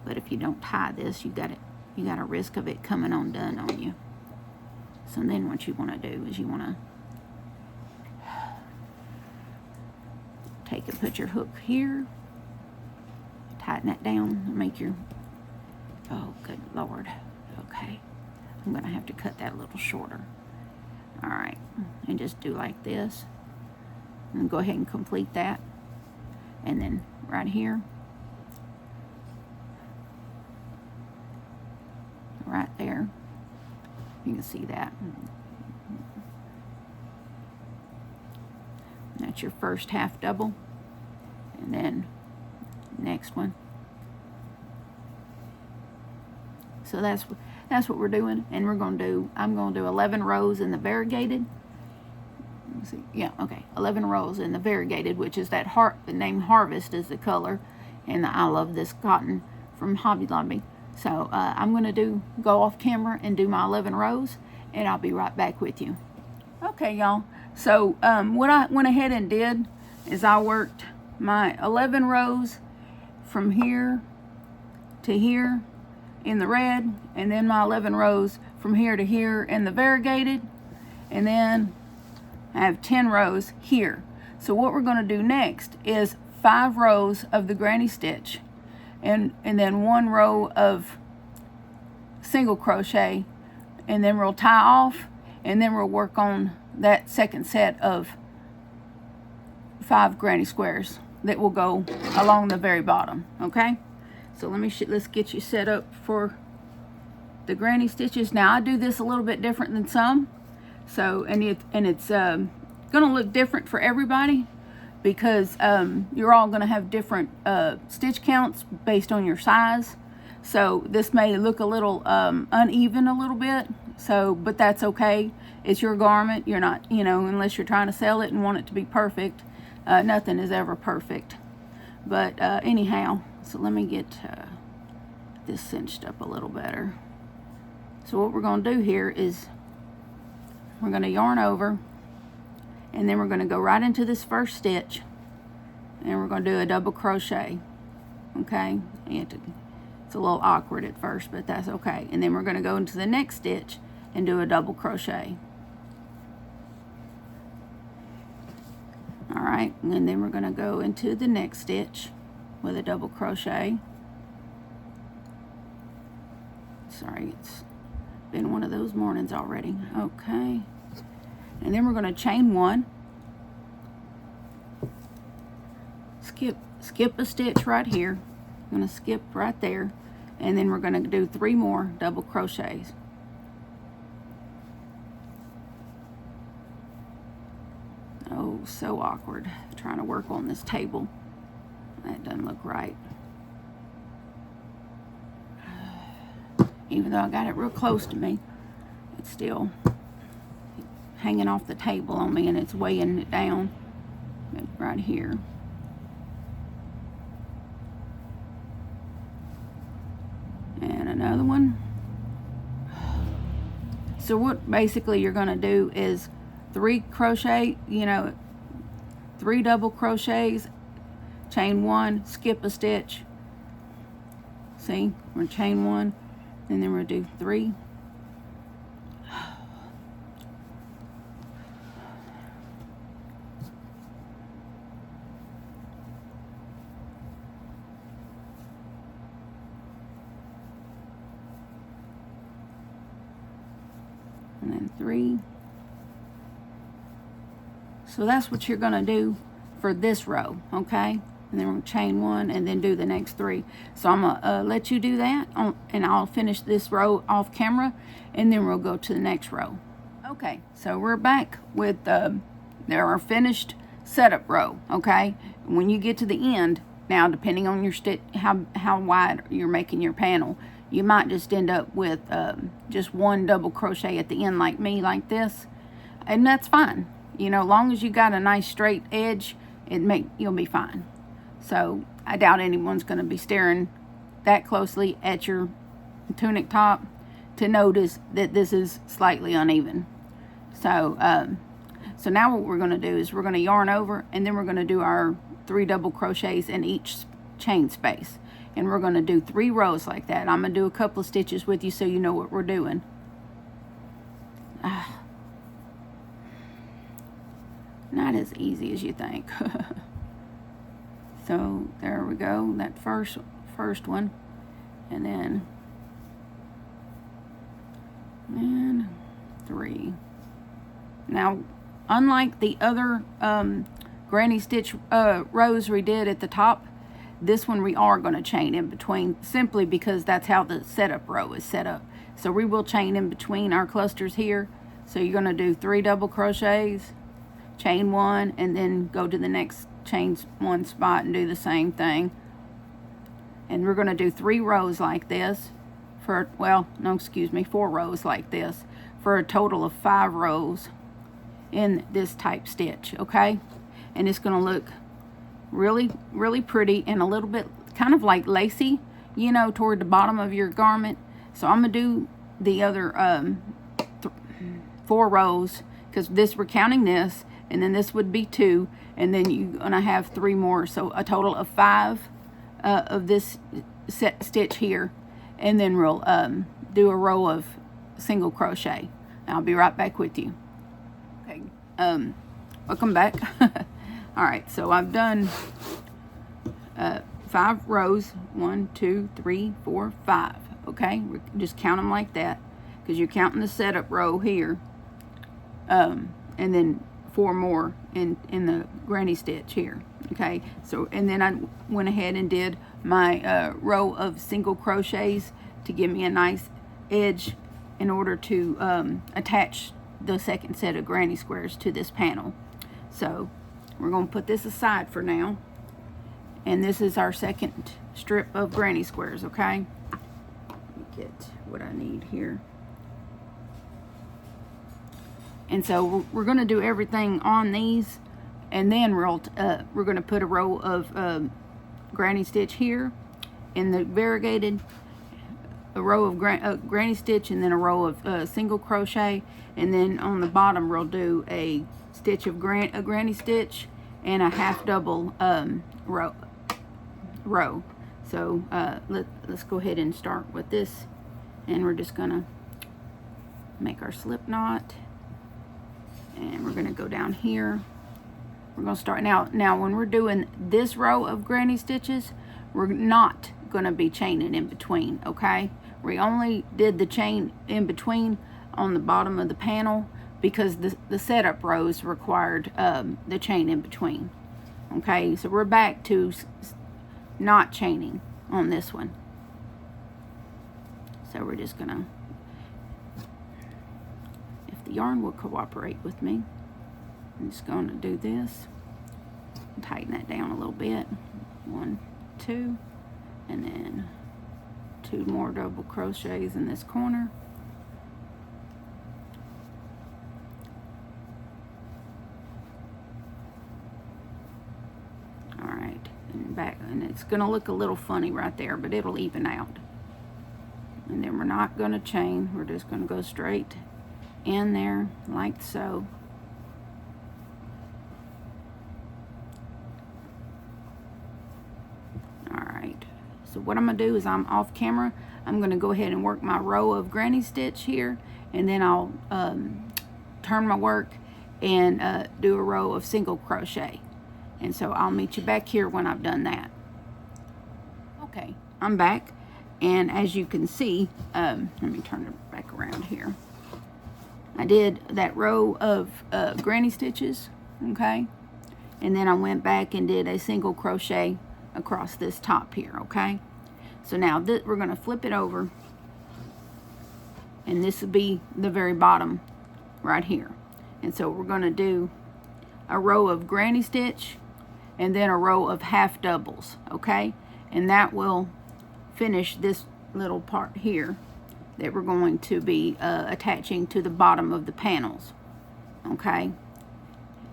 But if you don't tie this, you got a risk of it coming undone on you. So then what you want to do is you want to take and put your hook here, tighten it down, make your, oh good Lord, okay. I'm going to have to cut that a little shorter. All right, and just do like this. And go ahead and complete that. And then right here, right there, you can see that. That's your first half double, and then next one. So that's what we're doing, and we're going to do. I'm going to do 11 rows in the variegated. Let me see. Yeah, okay, 11 rows in the variegated, which is that the name Harvest is the color, and I love this cotton from Hobby Lobby. So I'm going to go off camera and do my 11 rows, and I'll be right back with you. Okay, y'all. So what I went ahead and did is I worked my 11 rows from here to here in the red, and then my 11 rows from here to here in the variegated, and then I have 10 rows here. So what we're going to do next is 5 rows of the granny stitch, and then 1 row of single crochet, and then we'll tie off, and then we'll work on that second set of 5 granny squares that will go along the very bottom. Okay, so let's get you set up for the granny stitches. Now I do this a little bit different than some, so it's gonna look different for everybody, because you're all gonna have different stitch counts based on your size. So this may look a little uneven a little bit, so, but that's okay. It's your garment. You're not, unless you're trying to sell it and want it to be perfect, nothing is ever perfect. But anyhow, so let me get this cinched up a little better. So what we're going to do here is we're going to yarn over, and then we're going to go right into this first stitch, and we're going to do a double crochet. Okay, it's a little awkward at first, but that's okay. And then we're going to go into the next stitch and do a double crochet. All right, and then we're going to go into the next stitch with a double crochet. Sorry, it's been one of those mornings already. Okay, and then we're going to chain 1, skip a stitch right here. I'm going to skip right there, and then we're going to do 3 more double crochets. Oh, so awkward trying to work on this table. That doesn't look right. Even though I got it real close to me, it's still hanging off the table on me, and it's weighing it down right here. And another one. So what basically you're going to do is 3 crochet, 3 double crochets, chain 1, skip a stitch. See, we're gonna chain 1, and then we're gonna do 3. And then 3. So that's what you're gonna do for this row, okay? And then we're gonna chain 1 and then do the next 3. So I'm gonna let you do that, and I'll finish this row off camera, and then we'll go to the next row. Okay, so we're back with our finished setup row, okay? When you get to the end, now depending on your stitch, how wide you're making your panel, you might just end up with just 1 double crochet at the end, like me, like this, and that's fine. You know, long as you got a nice straight edge, you'll be fine. So I doubt anyone's going to be staring that closely at your tunic top to notice that this is slightly uneven. So so now what we're going to do is we're going to yarn over, and then we're going to do our 3 double crochets in each chain space, and we're going to do 3 rows like that. I'm going to do a couple of stitches with you so you know what we're doing. Not as easy as you think. So there we go, that first one, and then 3. Now, unlike the other granny stitch rows we did at the top, this one we are going to chain in between, simply because that's how the setup row is set up. So we will chain in between our clusters here. So you're going to do 3 double crochets, chain 1, and then go to the next chain 1 spot and do the same thing. And we're going to do 3 rows like this for, well, no, excuse me, 4 rows like this for a total of 5 rows in this type stitch, okay? And it's going to look really, really pretty and a little bit kind of like lacy, you know, toward the bottom of your garment. So I'm going to do the other 4 rows, because this, we're counting this, and then this would be 2, and then you're gonna have 3 more, so a total of 5 of this set stitch here, and then we'll do a row of single crochet. I'll be right back with you. Okay, welcome back. All right, so I've done 5 rows, 1, 2, 3, 4, 5. Okay, just count them like that, because you're counting the setup row here, and then 4 more in the granny stitch here. Okay, so, and then I went ahead and did my row of single crochets to give me a nice edge in order to attach the second set of granny squares to this panel. So we're going to put this aside for now, and this is our second strip of granny squares. Okay, let me get what I need here. And so we're going to do everything on these, and then we're going to put a row of granny stitch here in the variegated, a row of granny stitch, and then a row of single crochet, and then on the bottom we'll do a stitch of granny stitch and a half double row. So let's go ahead and start with this, and we're just going to make our slip knot. And we're going to go down here. We're going to start now when we're doing this row of granny stitches, we're not going to be chaining in between, okay? We only did the chain in between on the bottom of the panel because the setup rows required the chain in between. Okay, so we're back to not chaining on this one. So we're just going to, the yarn will cooperate with me, I'm just going to do this, tighten that down a little bit, 1, 2, and then 2 more double crochets in this corner, all right, and back, and it's going to look a little funny right there, but it'll even out. And then we're not going to chain, we're just going to go straight in there like so. So what I'm going to do is I'm off camera. I'm going to go ahead and work my row of granny stitch here, and then I'll turn my work and do a row of single crochet. And so I'll meet you back here when I've done that. Okay, I'm back, and as you can see, let me turn it back around here. I did that row of granny stitches, okay, and then I went back and did a single crochet across this top here, okay. So now we're going to flip it over, and this will be the very bottom right here. And so we're going to do a row of granny stitch and then a row of half doubles, okay, and that will finish this little part here that we're going to be attaching to the bottom of the panels, okay.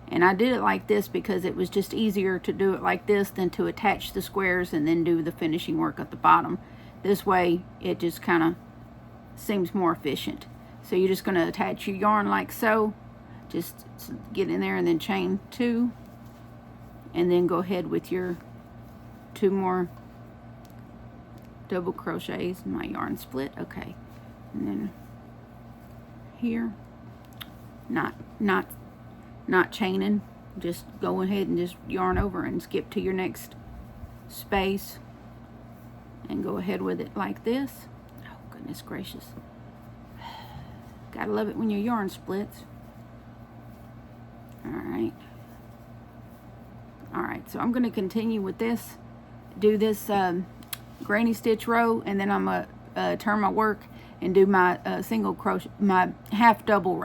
And I did it like this because it was just easier to do it like this than to attach the squares and then do the finishing work at the bottom. This way it just kind of seems more efficient. So you're just going to attach your yarn like so, just get in there and then chain 2, and then go ahead with your 2 more double crochets. My yarn split, okay, and then here, not chaining, just go ahead and just yarn over and skip to your next space and go ahead with it like this. Oh goodness gracious, gotta love it when your yarn splits. Alright, so I'm going to continue with this, do this granny stitch row, and then I'm going to turn my work and do my single crochet, my half double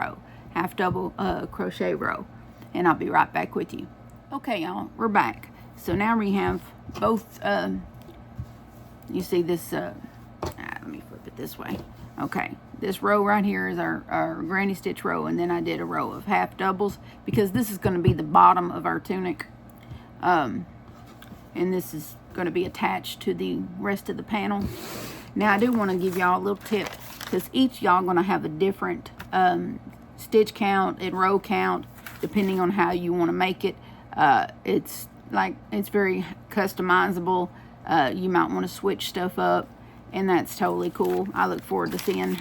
crochet row, and I'll be right back with you. Okay, y'all, we're back. So now we have both, you see this, let me flip it this way. Okay, this row right here is our granny stitch row, and then I did a row of half doubles because this is going to be the bottom of our tunic, and this is going to be attached to the rest of the panel. Now I do want to give y'all a little tip, because each y'all going to have a different stitch count and row count depending on how you want to make it. It's very customizable. You might want to switch stuff up, and that's totally cool. I look forward to seeing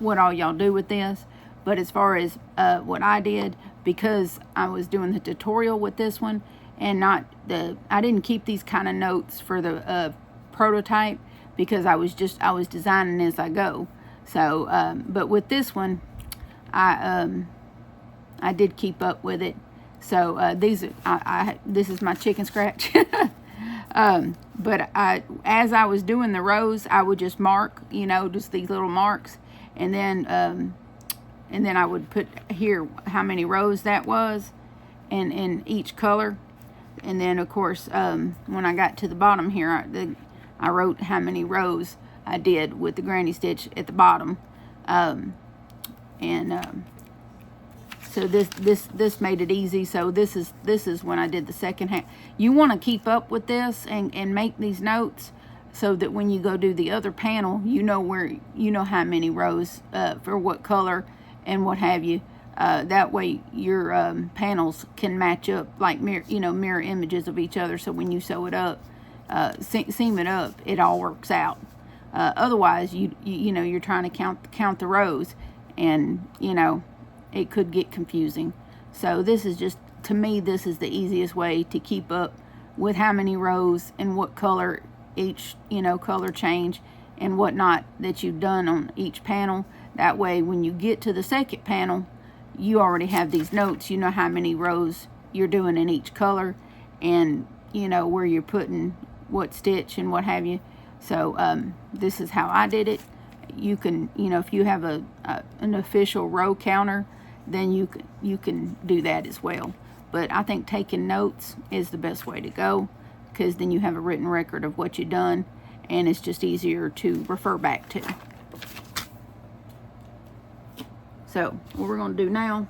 what all y'all do with this. But as far as what I did, because I was doing the tutorial with this one, and I didn't keep these kind of notes for the prototype, because I was designing as I go. So, but with this one, I did keep up with it. So this is my chicken scratch. But as I was doing the rows, I would just mark, just these little marks, and then I would put here how many rows that was, in each color, and then of course when I got to the bottom here, I wrote how many rows I did with the granny stitch at the bottom, so this made it easy. So this is when I did the second half. You want to keep up with this and make these notes so that when you go do the other panel, you know how many rows for what color and what have you. That way your panels can match up like mirror images of each other. So when you sew it up, seam it up, it all works out. Otherwise, you're trying to count the rows, and it could get confusing. So this is just, to me, this is the easiest way to keep up with how many rows and what color each color change and whatnot that you've done on each panel. That way when you get to the second panel, you already have these notes. You know how many rows you're doing in each color, and where you're putting what stitch and what have you. So this is how I did it. You can, if you have an official row counter, then you can do that as well. But I think taking notes is the best way to go, because then you have a written record of what you've done, and it's just easier to refer back to. So what we're going to do now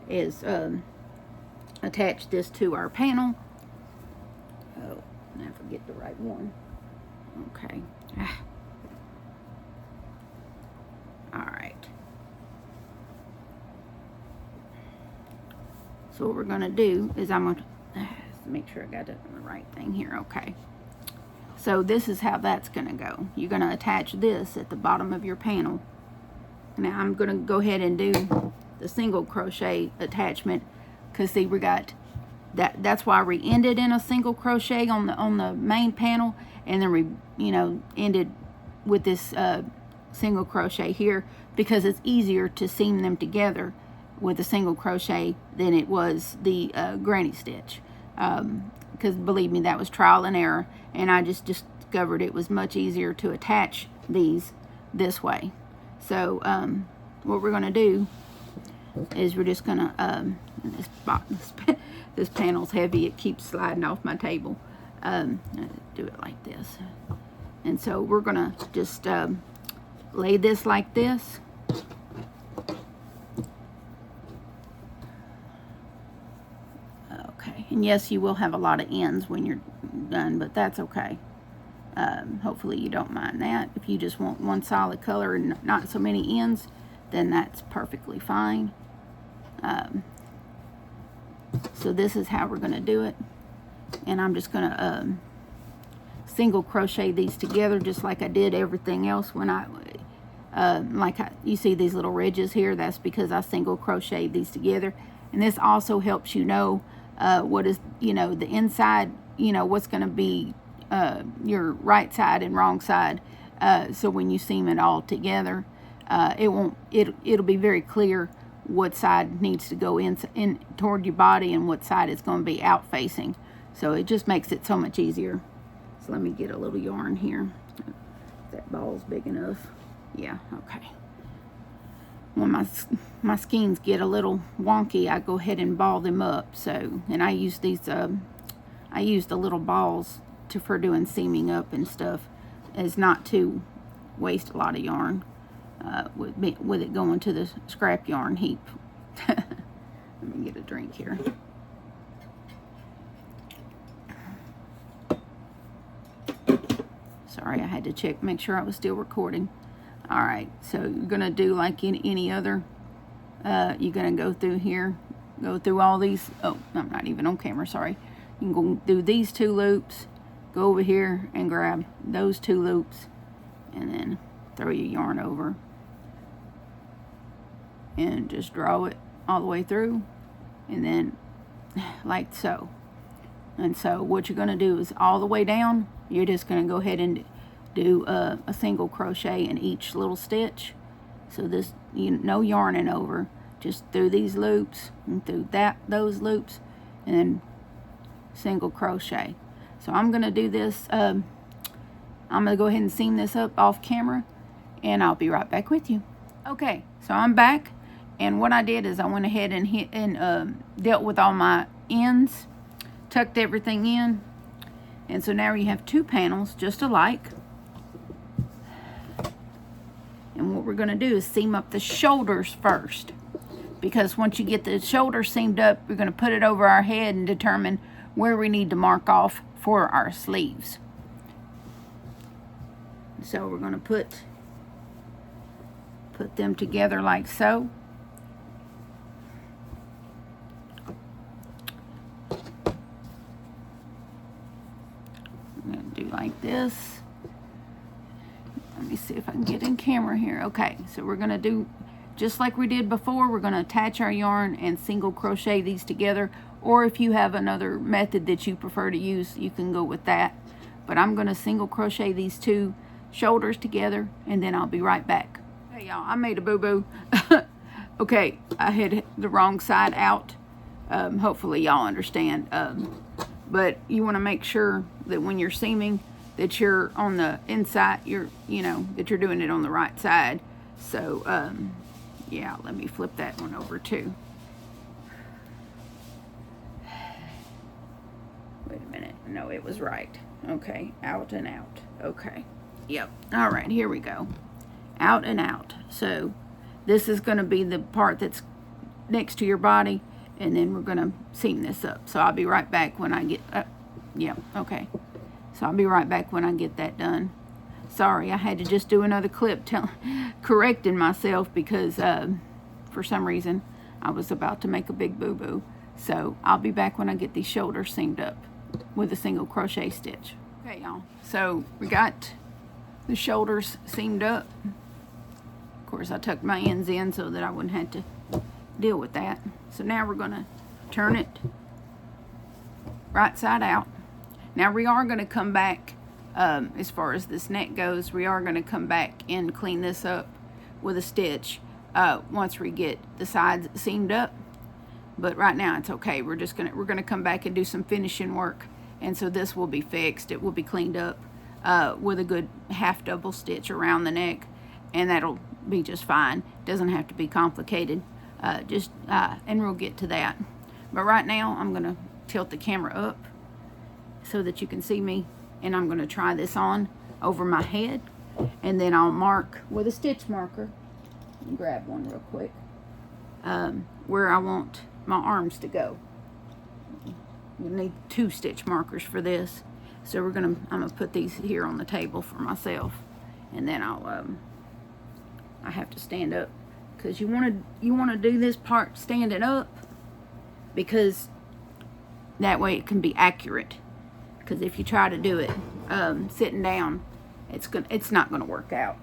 is attach this to our panel. Oh, I forget the right one. Okay. All right. So what we're going to do is I'm going to make sure I got the right thing here. Okay. So this is how that's going to go. You're going to attach this at the bottom of your panel. Now I'm going to go ahead and do the single crochet attachment, because see, we got that's why we ended in a single crochet on the main panel, and then we, you know, ended with this single crochet here, because it's easier to seam them together with a single crochet than it was the granny stitch, because believe me, that was trial and error, and I just discovered it was much easier to attach these this way. So what we're going to do is we're just going to this panel's heavy, it keeps sliding off my table. Do it like this, and so we're going to just lay this like this. Okay, and yes, you will have a lot of ends when you're done, but that's okay. Hopefully you don't mind that. If you just want one solid color and not so many ends, then that's perfectly fine. So this is how we're going to do it, and I'm just going to single crochet these together just like I did everything else. When you see these little ridges here, that's because I single crochet these together. And this also helps you know what is, you know, the inside, you know, what's going to be your right side and wrong side, so when you seam it all together, it'll be very clear what side needs to go in toward your body and what side is going to be out facing. So it just makes it so much easier. So let me get a little yarn here. That ball's big enough. Yeah, okay. When my skeins get a little wonky, I go ahead and ball them up. So, and I use these I use the little balls for doing seaming up and stuff, as not to waste a lot of yarn with it going to the scrap yarn heap. Let me get a drink here. Sorry, I had to check, make sure I was still recording. All right, so you're gonna do like in any other. You're gonna go through here, go through all these. Oh, I'm not even on camera. Sorry. You can go do these 2 loops, go over here and grab those 2 loops, and then throw your yarn over and just draw it all the way through, and then like so. And so what you're going to do is all the way down, you're just going to go ahead and do a single crochet in each little stitch. So this, no yarning over, just through these loops and through those loops, and then single crochet. So I'm going to do this. I'm going to go ahead and seam this up off camera, and I'll be right back with you. Okay, so I'm back, and what I did is I went ahead and dealt with all my ends, tucked everything in, and so now you have 2 panels just alike. And what we're going to do is seam up the shoulders first, because once you get the shoulder seamed up, we're going to put it over our head and determine where we need to mark off for our sleeves. So we're going to put them together like so. I'm going to do like this. Let me see if I can get in camera here. Okay, so we're going to do just like we did before. We're going to attach our yarn and single crochet these together, or if you have another method that you prefer to use, you can go with that. But I'm going to single crochet these 2 shoulders together, and then I'll be right back. Hey y'all, I made a boo-boo. Okay, I had the wrong side out. Hopefully y'all understand. But you want to make sure that when you're seaming, that you're on the inside, that you're doing it on the right side. So yeah, let me flip that one over too. Wait a minute, no, it was right. Okay, out and out. Okay, yep. All right, here we go. Out and out. So this is going to be the part that's next to your body, and then we're going to seam this up. So I'll be right back when I get okay. So I'll be right back when I get that done. Sorry, I had to just do another clip correcting myself, because for some reason I was about to make a big boo-boo. So I'll be back when I get these shoulders seamed up with a single crochet stitch. Okay, y'all, so we got the shoulders seamed up. Of course, I tucked my ends in so that I wouldn't have to deal with that. So now we're gonna turn it right side out. Now we are gonna come back, as far as this neck goes, we are gonna come back and clean this up with a stitch once we get the sides seamed up. But right now it's okay. We're gonna come back and do some finishing work, and so this will be fixed. It will be cleaned up with a good half double stitch around the neck, and that'll be just fine. Doesn't have to be complicated. And we'll get to that. But right now I'm gonna tilt the camera up so that you can see me, and I'm gonna try this on over my head, and then I'll mark with a stitch marker. Grab one real quick. Where I want my arms to go. You need 2 stitch markers for this. So I'm gonna put these here on the table for myself, and then I have to stand up, because you wanna do this part standing up, because that way it can be accurate. Because if you try to do it sitting down, it's not gonna work out.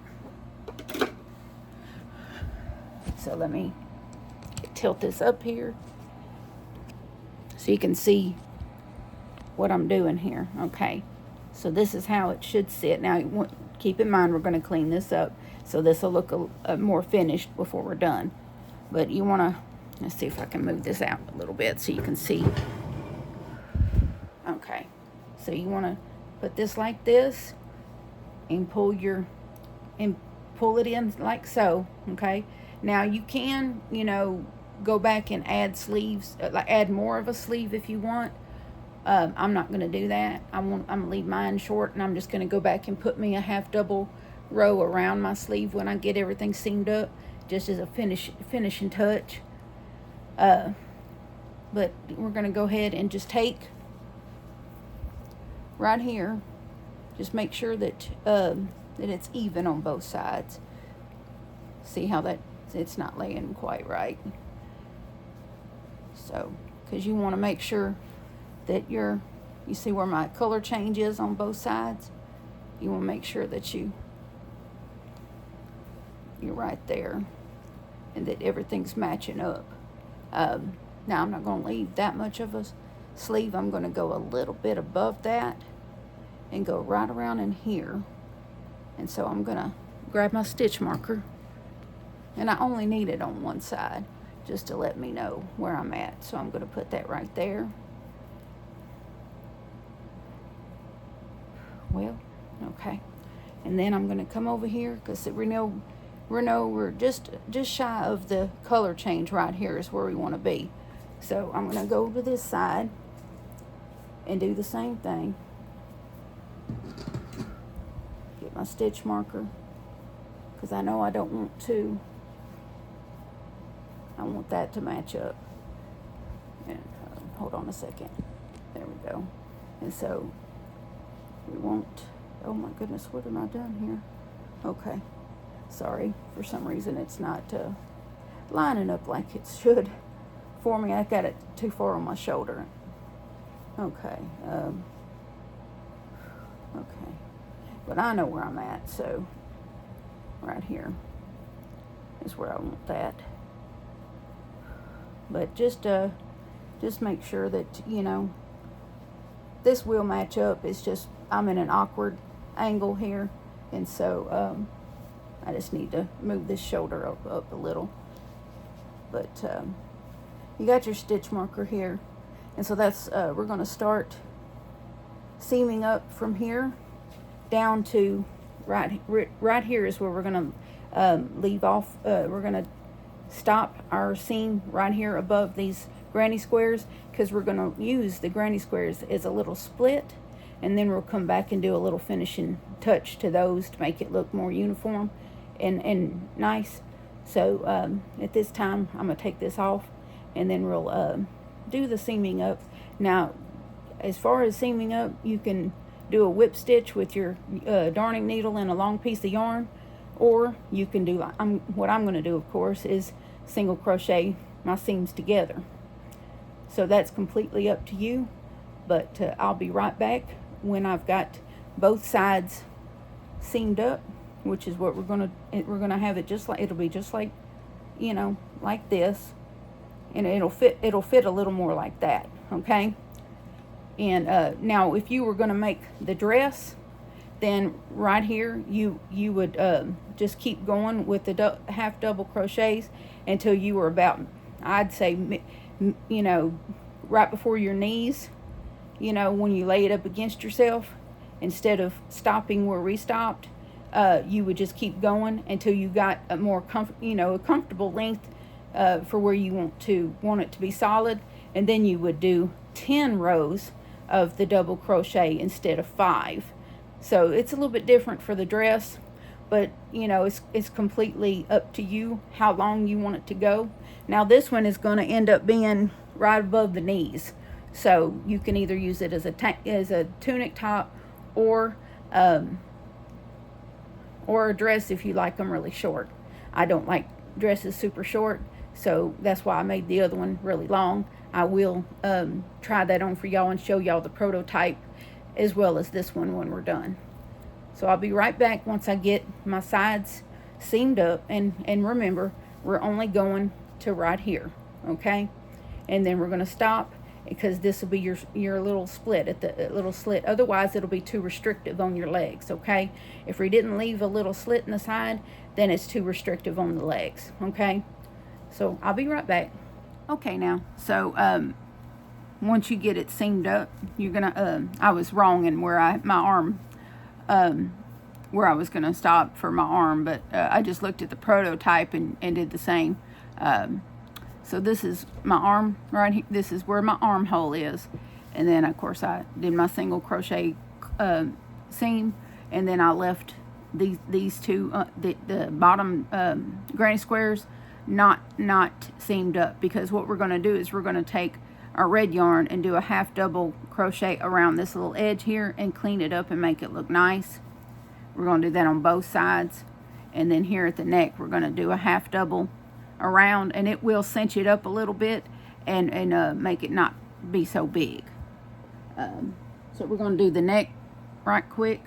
So let me tilt this up here so you can see what I'm doing here. Okay, so this is how it should sit. Now keep in mind we're going to clean this up, so this will look more finished before we're done. But you want to, let's see if I can move this out a little bit so you can see. Okay, so you want to put this like this and pull it in like so. Okay, now you can, go back and add sleeves, add more of a sleeve if you want. I'm not going to do that. I'm going to leave mine short, and I'm just going to go back and put me a half double row around my sleeve when I get everything seamed up, just as a finishing touch. But we're going to go ahead and just take right here, just make sure that that it's even on both sides. See how it's not laying quite right. So, because you want to make sure that you see where my color change is on both sides. You want to make sure that you're right there, and that everything's matching up. Now I'm not going to leave that much of a sleeve. I'm going to go a little bit above that and go right around in here. And so I'm going to grab my stitch marker, and I only need it on one side just to let me know where I'm at. So I'm going to put that right there. Well, okay. And then I'm going to come over here, because we know we're just shy of the color change right here is where we want to be. So I'm going to go to this side and do the same thing. Get my stitch marker, because I know I don't want to. I want that to match up. And hold on a second. There we go. And so we won't. Oh my goodness, what am I doing here? Okay. Sorry, for some reason it's not lining up like it should for me. I got it too far on my shoulder. Okay. Okay. But I know where I'm at, so right here is where I want that. But just make sure that, this will match up. It's just I'm in an awkward angle here, and so I just need to move this shoulder up a little. But you got your stitch marker here, and so that's we're going to start seaming up from here down to right here is where we're going to leave off. We're going to stop our seam right here above these granny squares, because we're going to use the granny squares as a little split, and then we'll come back and do a little finishing touch to those to make it look more uniform and nice. So at this time I'm going to take this off, and then we'll do the seaming up. Now as far as seaming up, you can do a whip stitch with your darning needle and a long piece of yarn, or you can do what I'm going to do, of course, is single crochet my seams together. So that's completely up to you. But I'll be right back when I've got both sides seamed up, which is what we're gonna have it just like, it'll be just like, you know, like this, and it'll fit a little more like that, okay? And now if you were gonna make the dress, then right here you would just keep going with the half double crochets until you were about, I'd say, you know, right before your knees, you know, when you lay it up against yourself, instead of stopping where we stopped, you would just keep going until you got a more a comfortable length for where you want it to be solid, and then you would do 10 rows of the double crochet instead of 5. So it's a little bit different for the dress, but you know, it's completely up to you how long you want it to go. Now this one is going to end up being right above the knees, so you can either use it as a tunic top or a dress if you like them really short. I don't like dresses super short, so that's why I made the other one really long. I will try that on for y'all and show y'all the prototype as well as this one when we're done. So I'll be right back once I get my sides seamed up, and remember, we're only going to right here, okay? And then we're going to stop, because this will be your little split at the little slit. Otherwise it'll be too restrictive on your legs, okay? If we didn't leave a little slit in the side, then it's too restrictive on the legs, okay? So I'll be right back. Okay, now, so once you get it seamed up, you're gonna I was wrong in where my arm where I was gonna stop for my arm, but I just looked at the prototype and did the same. So this is my arm right here. This is where my armhole is, and then of course I did my single crochet seam, and then I left these two the bottom granny squares not seamed up, because what we're going to do is we're going to take our red yarn and do a half double crochet around this little edge here and clean it up and make it look nice. We're going to do that on both sides, and then here at the neck we're going to do a half double around, and it will cinch it up a little bit and make it not be so big. So we're going to do the neck right quick,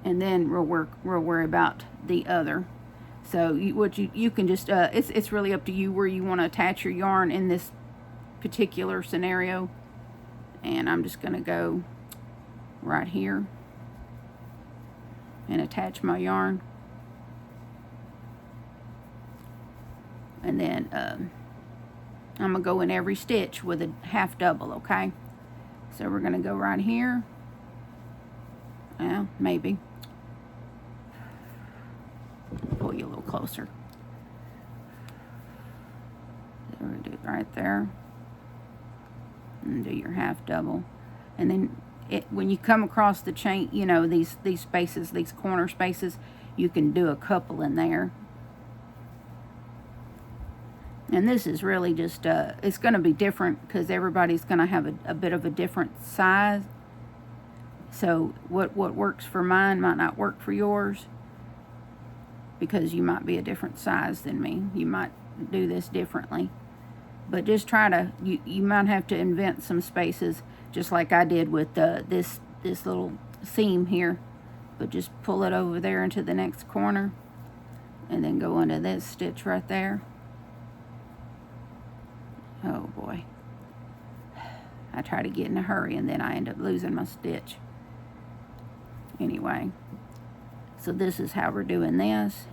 and then we'll worry about the other. So you can just it's really up to you where you want to attach your yarn in this particular scenario. And I'm just going to go right here and attach my yarn, and then I'm gonna go in every stitch with a half double, okay? So we're gonna go right here. Maybe pull you a little closer. So we're gonna do it right there, and do your half double, and then when you come across the chain, you know, these spaces, these corner spaces, you can do a couple in there. And this is really just it's going to be different because everybody's going to have a bit of a different size. So what works for mine might not work for yours, because you might be a different size than me. You might do this differently. But just try to, you might have to invent some spaces, just like I did with this little seam here. But just pull it over there into the next corner, and then go into this stitch right there. Oh boy. I try to get in a hurry and then I end up losing my stitch. Anyway, so this is how we're doing this.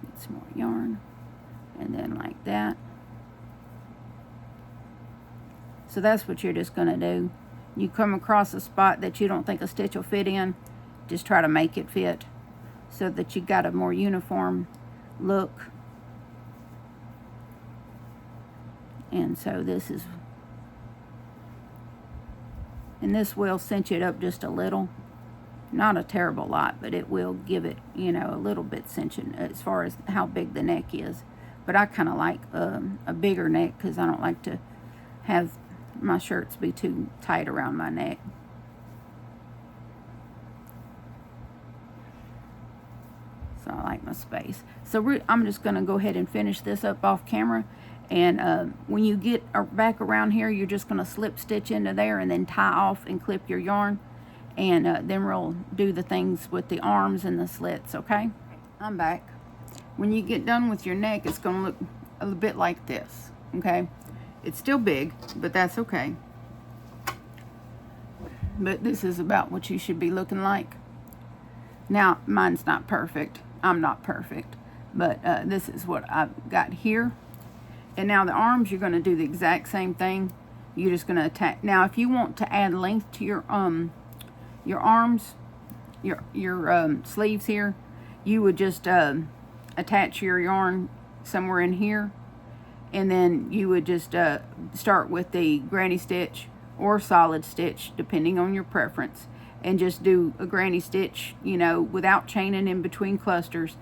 Get some more yarn, and then like that. So that's what you're just going to do. You come across a spot that you don't think a stitch will fit in, just try to make it fit so that you got a more uniform look. And so this is, and this will cinch it up just a little, not a terrible lot, but it will give it, you know, a little bit cinching as far as how big the neck is. But I kind of like a bigger neck, because I don't like to have my shirts be too tight around my neck. So I like my space. So I'm just going to go ahead and finish this up off camera, And when you get back around here, you're just going to slip stitch into there and then tie off and clip your yarn. And then we'll do the things with the arms and the slits, okay? I'm back. When you get done with your neck, it's going to look a little bit like this, okay? It's still big, but that's okay. But this is about what you should be looking like. Now, mine's not perfect. I'm not perfect. But this is what I've got here. And now the arms, you're going to do the exact same thing. You're just going to attach. Now, if you want to add length to your arms, your sleeves here, you would just attach your yarn somewhere in here, and then you would just start with the granny stitch or solid stitch, depending on your preference, and just do a granny stitch, you know, without chaining in between clusters,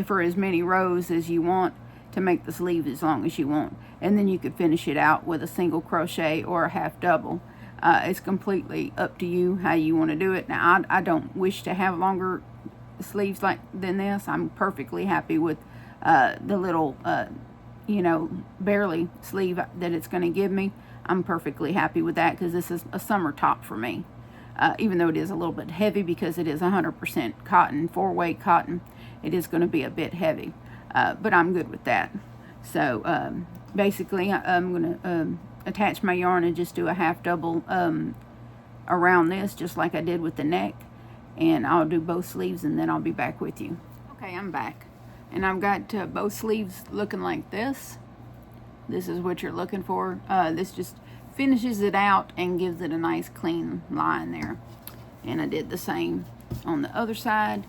for as many rows as you want, to make the sleeve as long as you want. And then you could finish it out with a single crochet or a half double. It's completely up to you how you want to do it. Now, I don't wish to have longer sleeves than this. I'm perfectly happy with the little, you know, barely sleeve that it's going to give me. I'm perfectly happy with that because this is a summer top for me. Even though it is a little bit heavy because it is 100% cotton, 4-way cotton, it is going to be a bit heavy. But I'm good with that. So basically I'm going to attach my yarn and just do a half double around this, just like I did with the neck. And I'll do both sleeves and then I'll be back with you. Okay, I'm back. And I've got both sleeves looking like this. This is what you're looking for. This just finishes it out and gives it a nice clean line there. And I did the same on the other side.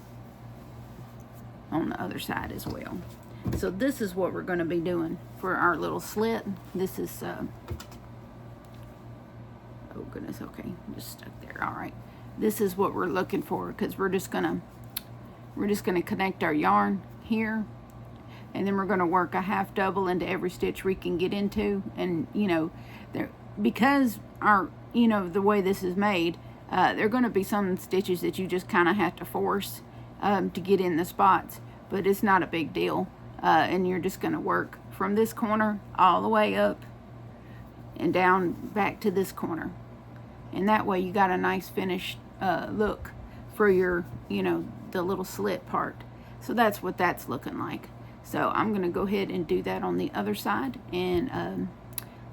On the other side as well. So this is what we're going to be doing for our little slit. This is oh goodness, okay, just stuck there. All right, this is what we're looking for, because we're just gonna connect our yarn here, and then we're going to work a half double into every stitch we can get into. And you know, because our, you know, the way this is made, there are going to be some stitches that you just kind of have to force to get in the spots, but it's not a big deal. And you're just going to work from this corner all the way up and down back to this corner, and that way you got a nice finished look for your, you know, the little slit part. So that's what that's looking like. So I'm going to go ahead and do that on the other side, and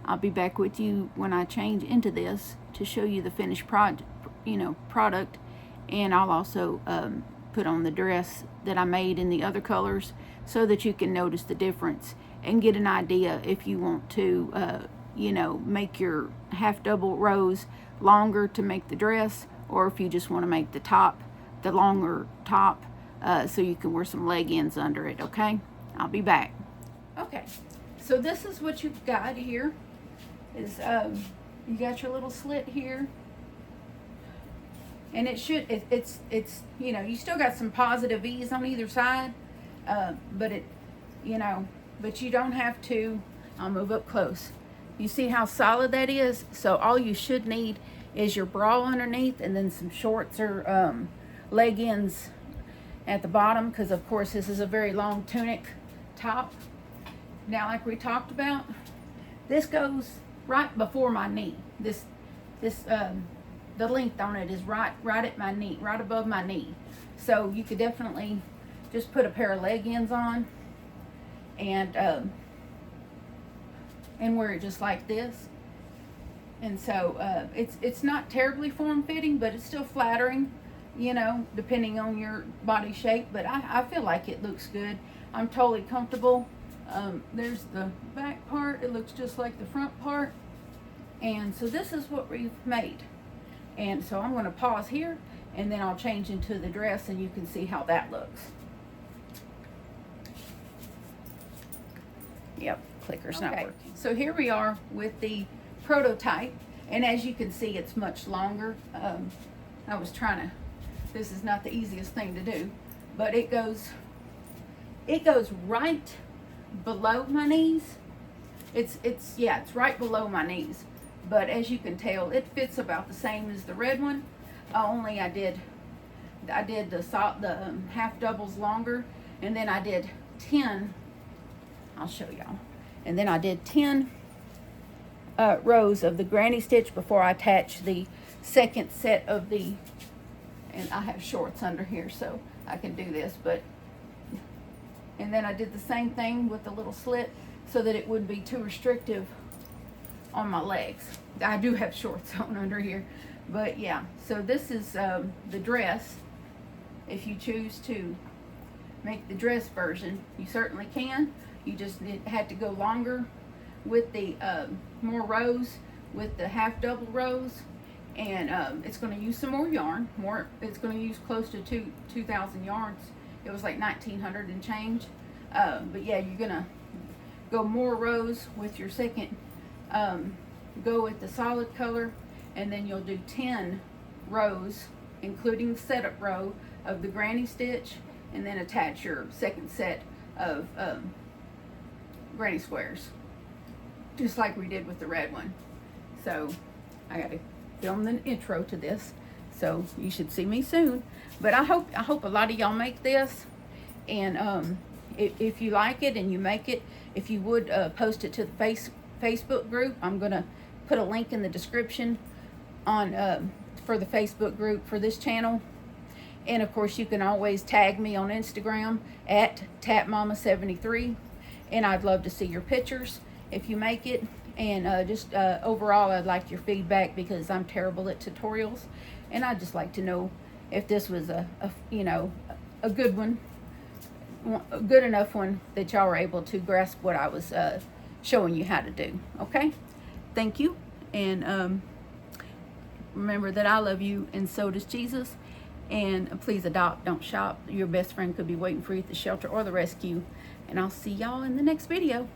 I'll be back with you when I change into this to show you the finished product, and I'll also put on the dress that I made in the other colors so that you can notice the difference and get an idea if you want to you know, make your half double rows longer to make the dress, or if you just want to make the top the longer top so you can wear some leg ends under it. Okay, I'll be back. Okay, so this is what you've got here. Is you got your little slit here, and it should, it's you know, you still got some positive E's on either side, but it, you know, but you don't have to. I'll move up close. You see how solid that is? So all you should need is your bra underneath, and then some shorts or leg ends at the bottom, because of course this is a very long tunic top. Now, like we talked about, this goes right before my knee. This the length on it is right at my knee, right above my knee. So you could definitely just put a pair of leg ends on and wear it just like this. And so it's not terribly form-fitting, but it's still flattering, you know, depending on your body shape. But I feel like it looks good. I'm totally comfortable. There's the back part. It looks just like the front part. And so this is what we've made. And so I'm going to pause here, and then I'll change into the dress, and you can see how that looks. Yep, clicker's not working. So here we are with the prototype, and as you can see, it's much longer. I was trying to, this is not the easiest thing to do, but it goes right below my knees. It's right below my knees, but as you can tell, it fits about the same as the red one, only I did the half doubles longer, and then I did 10, I'll show y'all, And then I did 10 rows of the granny stitch before I attach the second set of the, and I have shorts under here so I can do this, but, and then I did the same thing with the little slit so that it wouldn't be too restrictive on my legs. I do have shorts on under here, but yeah. So this is the dress. If you choose to make the dress version, you certainly can. You just had to go longer with the more rows, with the half double rows, and it's going to use some more yarn. It's going to use close to 2,000 yards. It was like 1,900 and change. But yeah, you're gonna go more rows with your second. Go with the solid color, and then you'll do 10 rows, including the setup row of the granny stitch, and then attach your second set of granny squares, just like we did with the red one. So I got to film the intro to this, so you should see me soon. But I hope a lot of y'all make this, and if you like it and you make it, if you would post it to the Facebook group. I'm gonna put a link in the description on for the Facebook group for this channel. And of course you can always tag me on Instagram at tapmama73, and I'd love to see your pictures if you make it. And just overall, I'd like your feedback, because I'm terrible at tutorials, and I'd just like to know if this was a good one, a good enough one that y'all were able to grasp what I was showing you how to do. Okay, thank you, and remember that I love you, and so does Jesus. And please adopt, don't shop. Your best friend could be waiting for you at the shelter or the rescue. And I'll see y'all in the next video.